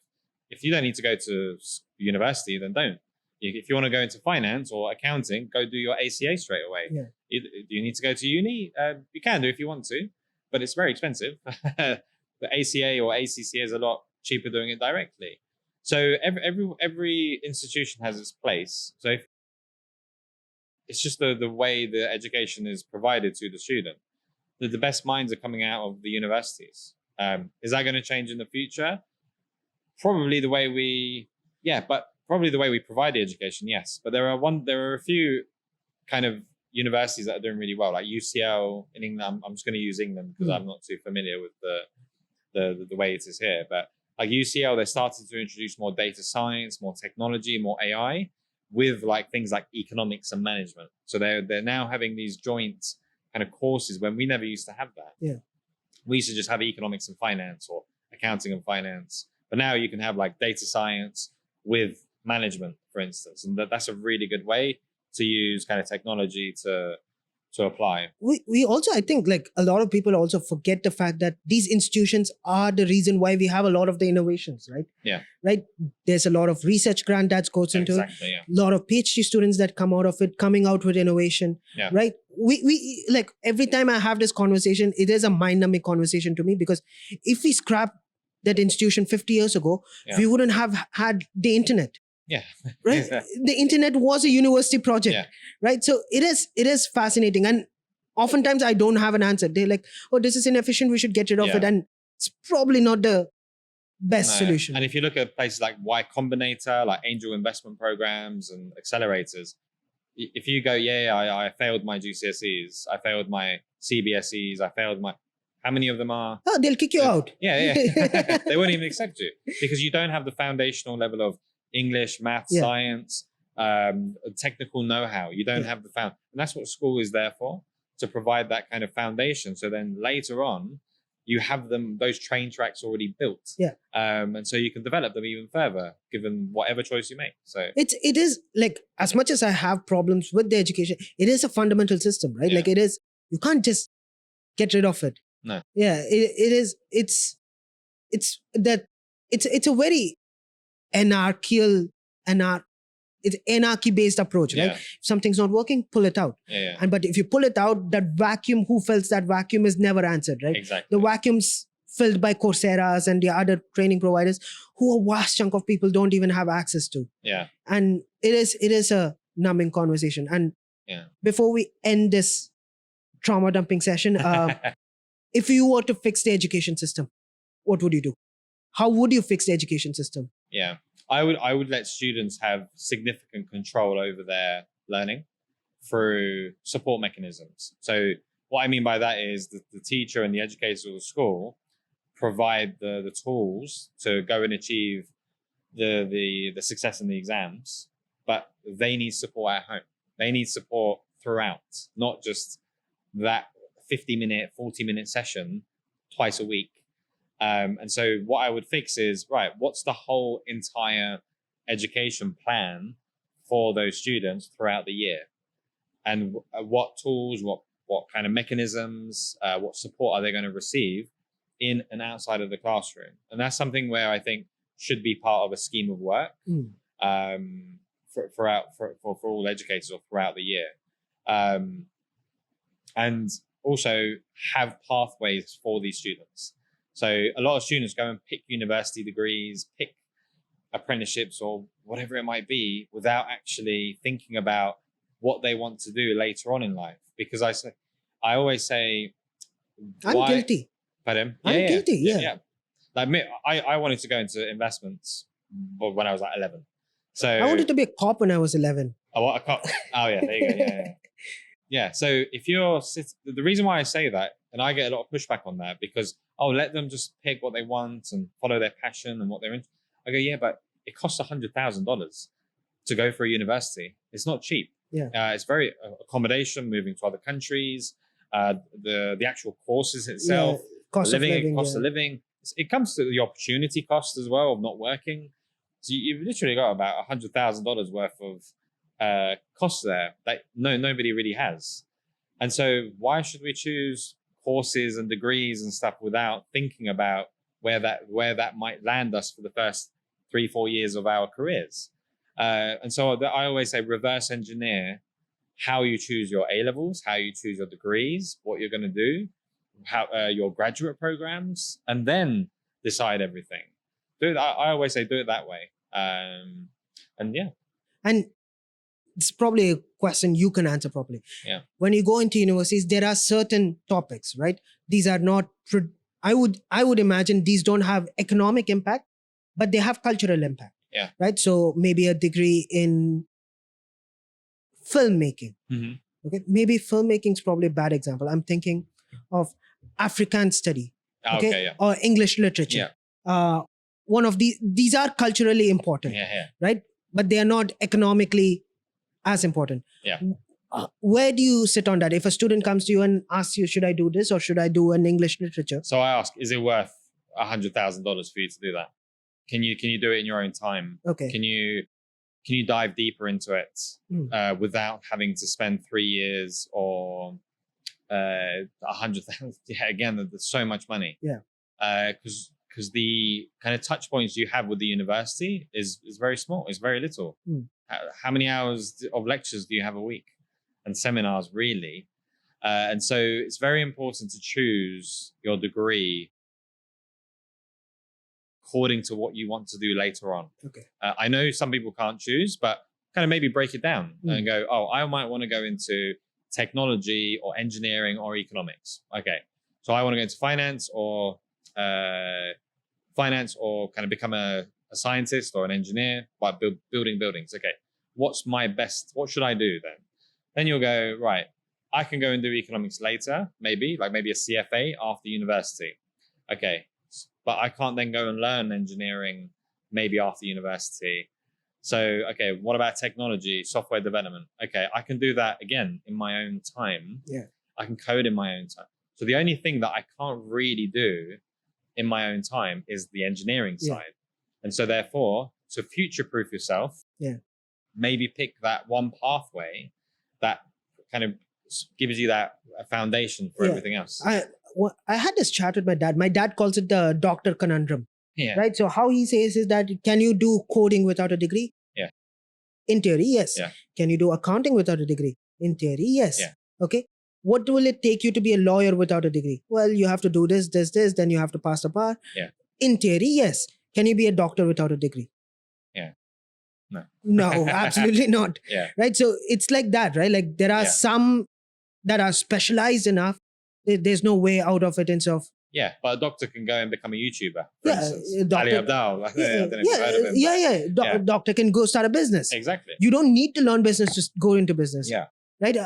Speaker 1: If you don't need to go to university, then don't. If you want to go into finance or accounting, go do your ACA straight away.
Speaker 2: Yeah.
Speaker 1: Do you need to go to uni? You can do if you want to, but it's very expensive. The ACA or ACCA is a lot cheaper doing it directly. So every institution has its place. So it's just the way the education is provided to the student. The best minds are coming out of the universities. Is that going to change in the future? Probably the way we provide the education, yes. But there are a few kind of universities that are doing really well, like UCL in England. I'm just going to use England because I'm not too familiar with the way it is here. But like UCL, they're starting to introduce more data science, more technology, more AI, with like things like economics and management. So they're now having these joint kind of courses when we never used to have that.
Speaker 2: Yeah.
Speaker 1: We used to just have economics and finance or accounting and finance. But now you can have like data science with management, for instance. And that's a really good way to use kind of technology to apply.
Speaker 2: We also, I think, like a lot of people also forget the fact that these institutions are the reason why we have a lot of the innovations, right?
Speaker 1: Yeah.
Speaker 2: Right. There's a lot of research grant that goes into it.
Speaker 1: Exactly, yeah.
Speaker 2: A lot of PhD students that come out of it, coming out with innovation.
Speaker 1: Yeah.
Speaker 2: Right. We like every time I have this conversation, it is a mind-numbing conversation to me, because if we scrap that institution 50 years ago, we wouldn't have had the internet.
Speaker 1: Yeah.
Speaker 2: Right. The internet was a university project.
Speaker 1: Yeah.
Speaker 2: Right. So it is fascinating. And oftentimes I don't have an answer. They're like, oh, this is inefficient, we should get rid of it. And it's probably not the best solution.
Speaker 1: And if you look at places like Y Combinator, like angel investment programs and accelerators, if you go, I failed my GCSEs, I failed my CBSEs, I failed my... How many of them are?
Speaker 2: Oh, they'll kick you out.
Speaker 1: Yeah. They won't even accept you because you don't have the foundational level of English, math, science, technical know-how. You don't have the and that's what school is there for, to provide that kind of foundation. So then later on, you have those train tracks already built.
Speaker 2: Yeah.
Speaker 1: And so you can develop them even further, given whatever choice you make. So
Speaker 2: it is like, as much as I have problems with the education, it is a fundamental system, right? Like it is, you can't just get rid of it.
Speaker 1: No.
Speaker 2: Yeah, it's a very it's anarchy-based approach, right? If something's not working, pull it out. But if you pull it out, that vacuum, who fills that vacuum is never answered, right?
Speaker 1: Exactly.
Speaker 2: The vacuum's filled by Coursera's and the other training providers who a vast chunk of people don't even have access to.
Speaker 1: Yeah.
Speaker 2: And it is a numbing conversation. And before we end this trauma dumping session, if you were to fix the education system, what would you do? How would you fix the education system?
Speaker 1: Yeah, I would let students have significant control over their learning through support mechanisms. So what I mean by that is that the teacher and the educator of the school provide the tools to go and achieve the success in the exams, but they need support at home. They need support throughout, not just that 50-minute, 40-minute session twice a week. And so what I would fix is, right, what's the whole entire education plan for those students throughout the year? And what tools, what kind of mechanisms, what support are they going to receive in and outside of the classroom? And that's something where I think should be part of a scheme of work for all educators or throughout the year. And also have pathways for these students. So a lot of students go and pick university degrees, pick apprenticeships or whatever it might be without actually thinking about what they want to do later on in life. Because I always say,
Speaker 2: I'm guilty.
Speaker 1: Pardon?
Speaker 2: I'm guilty, yeah.
Speaker 1: Like me, I wanted to go into investments when I was like 11. So
Speaker 2: I wanted to be a cop when I was 11.
Speaker 1: Oh, what, a cop? Oh yeah, there you go. Yeah. Yeah, so if the reason why I say that, and I get a lot of pushback on that, because, let them just pick what they want and follow their passion and what they're into. I go, yeah, but it costs $100,000 to go for a university. It's not cheap.
Speaker 2: Yeah.
Speaker 1: It's very accommodation, moving to other countries, the actual courses itself,
Speaker 2: cost of
Speaker 1: living. It comes to the opportunity cost as well of not working. So you've literally got about $100,000 worth of costs there that nobody really has. And so why should we choose courses and degrees and stuff without thinking about where that might land us for the first 3-4 years of our careers? And so I always say reverse engineer how you choose your A-levels, how you choose your degrees, what you're going to do, how your graduate programs, and then decide everything. I always say do it that way. And yeah.
Speaker 2: And it's probably a question you can answer properly.
Speaker 1: Yeah.
Speaker 2: When you go into universities, there are certain topics, right? These are not, I would imagine these don't have economic impact, but they have cultural impact.
Speaker 1: Yeah.
Speaker 2: Right. So maybe a degree in filmmaking.
Speaker 1: Mm-hmm.
Speaker 2: Okay. Maybe filmmaking is probably a bad example. I'm thinking of African study. Okay.
Speaker 1: Yeah.
Speaker 2: Or English literature.
Speaker 1: Yeah.
Speaker 2: One of these are culturally important.
Speaker 1: Yeah.
Speaker 2: Right. But they are not economically as important.
Speaker 1: Yeah.
Speaker 2: Where do you sit on that? If a student comes to you and asks you, should I do this or should I do an English literature?
Speaker 1: So I ask, is it worth $100,000 for you to do that? Can you do it in your own time?
Speaker 2: Okay.
Speaker 1: Can you dive deeper into it without having to spend 3 years or 100,000? Yeah, again, there's so much money.
Speaker 2: Yeah.
Speaker 1: Because the kind of touch points you have with the university is very small. It's very little. How many hours of lectures do you have a week, and seminars really? And so it's very important to choose your degree according to what you want to do later on.
Speaker 2: Okay.
Speaker 1: I know some people can't choose, but kind of maybe break it down and go, oh, I might want to go into technology or engineering or economics. Okay. So I want to go into finance or kind of become a scientist or an engineer by building buildings. Okay. What should I do then? Then you'll go, right, I can go and do economics later, maybe a CFA after university. Okay. But I can't then go and learn engineering maybe after university. So, okay, what about technology, software development? Okay, I can do that again in my own time.
Speaker 2: Yeah.
Speaker 1: I can code in my own time. So the only thing that I can't really do in my own time is the engineering side. And so therefore, to future-proof yourself, maybe pick that one pathway that kind of gives you that foundation for everything else.
Speaker 2: I had this chat with my dad. My dad calls it the doctor conundrum.
Speaker 1: Yeah.
Speaker 2: Right. So how he says is that, can you do coding without a degree?
Speaker 1: Yeah.
Speaker 2: In theory, yes.
Speaker 1: Yeah.
Speaker 2: Can you do accounting without a degree? In theory, yes.
Speaker 1: Yeah.
Speaker 2: Okay. What will it take you to be a lawyer without a degree? Well, you have to do this, then you have to pass the bar.
Speaker 1: Yeah.
Speaker 2: In theory, yes. Can you be a doctor without a degree?
Speaker 1: Yeah. No.
Speaker 2: No, absolutely not.
Speaker 1: Yeah.
Speaker 2: Right. So it's like that, right? Like there are some that are specialized enough. There's no way out of it instead of.
Speaker 1: Yeah, but a doctor can go and become a YouTuber, for instance.
Speaker 2: Ali
Speaker 1: Abdal. I don't know if you've heard of him.
Speaker 2: Doctor can go start a business.
Speaker 1: Exactly.
Speaker 2: You don't need to learn business to go into business.
Speaker 1: Yeah.
Speaker 2: Right?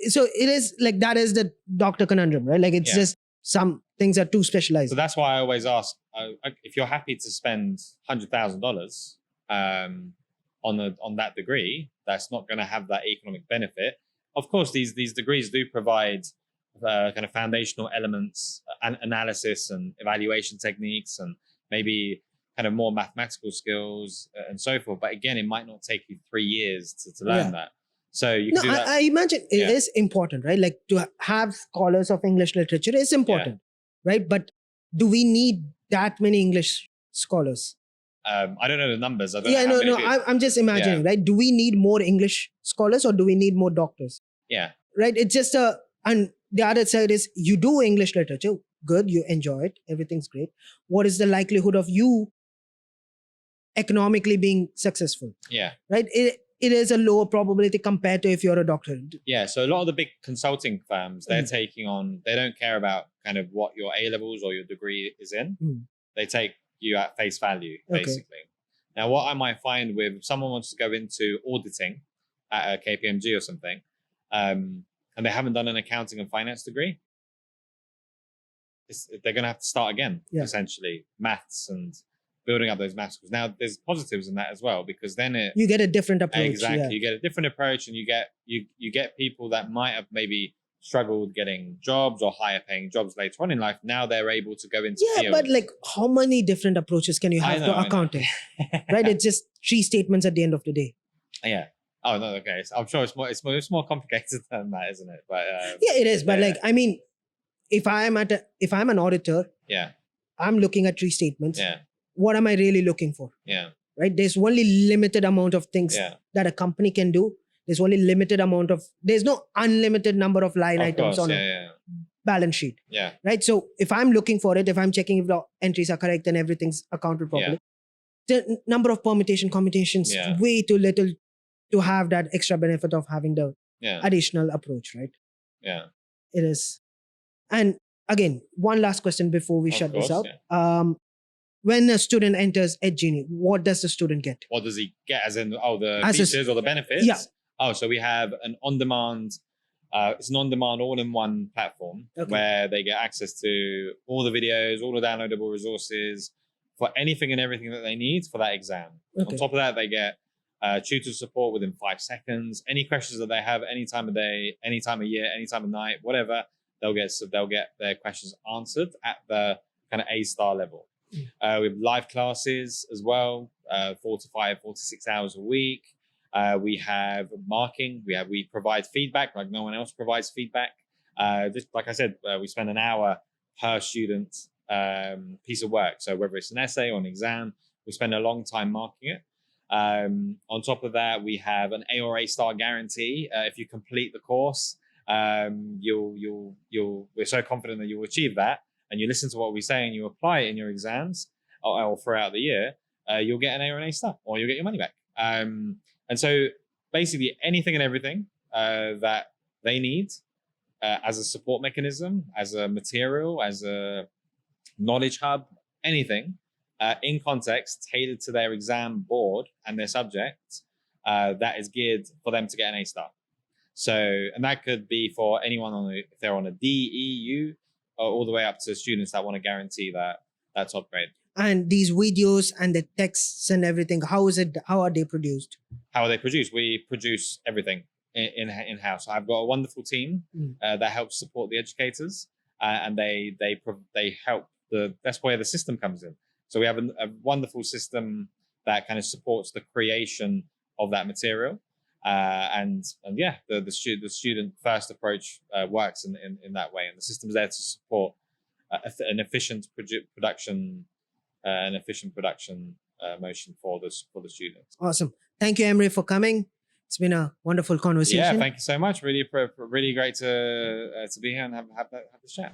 Speaker 2: So it is like, that is the doctor conundrum, right? Like it's just some things are too specialized.
Speaker 1: So that's why I always ask, if you're happy to spend $100,000 on that degree, that's not going to have that economic benefit. Of course, these degrees do provide kind of foundational elements and analysis and evaluation techniques and maybe kind of more mathematical skills and so forth. But again, it might not take you 3 years to learn that. So you can do that.
Speaker 2: I imagine it is important, right? Like to have scholars of English literature is important, right? But do we need that many English scholars?
Speaker 1: I don't know the numbers. I don't know
Speaker 2: I'm just imagining, right? Do we need more English scholars or do we need more doctors?
Speaker 1: Yeah.
Speaker 2: Right? It's just and the other side is you do English literature, good, you enjoy it, everything's great. What is the likelihood of you economically being successful?
Speaker 1: Yeah.
Speaker 2: Right? It is a lower probability compared to if you're a doctor.
Speaker 1: Yeah. So a lot of the big consulting firms, they're taking on, they don't care about kind of what your A-levels or your degree is in. They take you at face value, basically. Now, what I might find with, if someone wants to go into auditing at a KPMG or something, and they haven't done an accounting and finance degree, they're going to have to start again, essentially, maths and building up those maths skills. Now, there's positives in that as well, because then
Speaker 2: you get a different approach.
Speaker 1: Exactly, you get a different approach, and you get people that might have maybe struggled getting jobs or higher paying jobs later on in life. Now they're able to go into fields.
Speaker 2: But like, how many different approaches can you have to accounting? Right? It's just 3 statements at the end of the day.
Speaker 1: Yeah. Oh no, okay. I'm sure it's more complicated than that, isn't it? But
Speaker 2: it is. But like, I mean, if I'm an auditor, I'm looking at 3 statements.
Speaker 1: Yeah.
Speaker 2: What am I really looking for?
Speaker 1: Yeah.
Speaker 2: right? There's only limited amount of things that a company can do. There's only limited amount of, there's no unlimited number of line items on a balance sheet.
Speaker 1: Yeah.
Speaker 2: Right. So if I'm looking for it, if I'm checking if the entries are correct and everything's accounted properly, the number of commutations way too little to have that extra benefit of having the additional approach, right?
Speaker 1: Yeah.
Speaker 2: It is. And again, one last question before we shut this out. When a student enters EdGenie, what does the student get?
Speaker 1: What does he get? As in, the features or the benefits?
Speaker 2: Yeah.
Speaker 1: Oh, so we have an on-demand, it's an on-demand all-in-one platform where they get access to all the videos, all the downloadable resources for anything and everything that they need for that exam. On top of that, they get tutor support within 5 seconds. Any questions that they have any time of day, any time of year, any time of night, whatever, they'll get their questions answered at the kind of A-star level. We have live classes as well, 4 to 6 hours a week. We have marking. We provide feedback like no one else provides feedback. Just like I said, we spend an hour per student piece of work. So whether it's an essay or an exam, we spend a long time marking it. On top of that, we have an A or A star guarantee. If you complete the course, we're so confident that you'll achieve that, and you listen to what we say and you apply it in your exams or throughout the year, you'll get an A or an A star, or you'll get your money back. And so basically anything and everything that they need as a support mechanism, as a material, as a knowledge hub, anything in context, tailored to their exam board and their subject, that is geared for them to get an A star. So, and that could be for anyone if they're on a D, E, U, all the way up to students that want to guarantee that top grade.
Speaker 2: And these videos and the texts and everything, how are they produced?
Speaker 1: How are they produced? We produce everything in-house. I've got a wonderful team that helps support the educators, and they help. That's where the system comes in. So we have a wonderful system that kind of supports the creation of that material, and the student first approach works in that way, and the system's there to support an efficient production. An efficient production motion for the students.
Speaker 2: Awesome. Thank you, Emre, for coming. It's been a wonderful conversation.
Speaker 1: Yeah, thank you so much. Really great to be here and have this chat.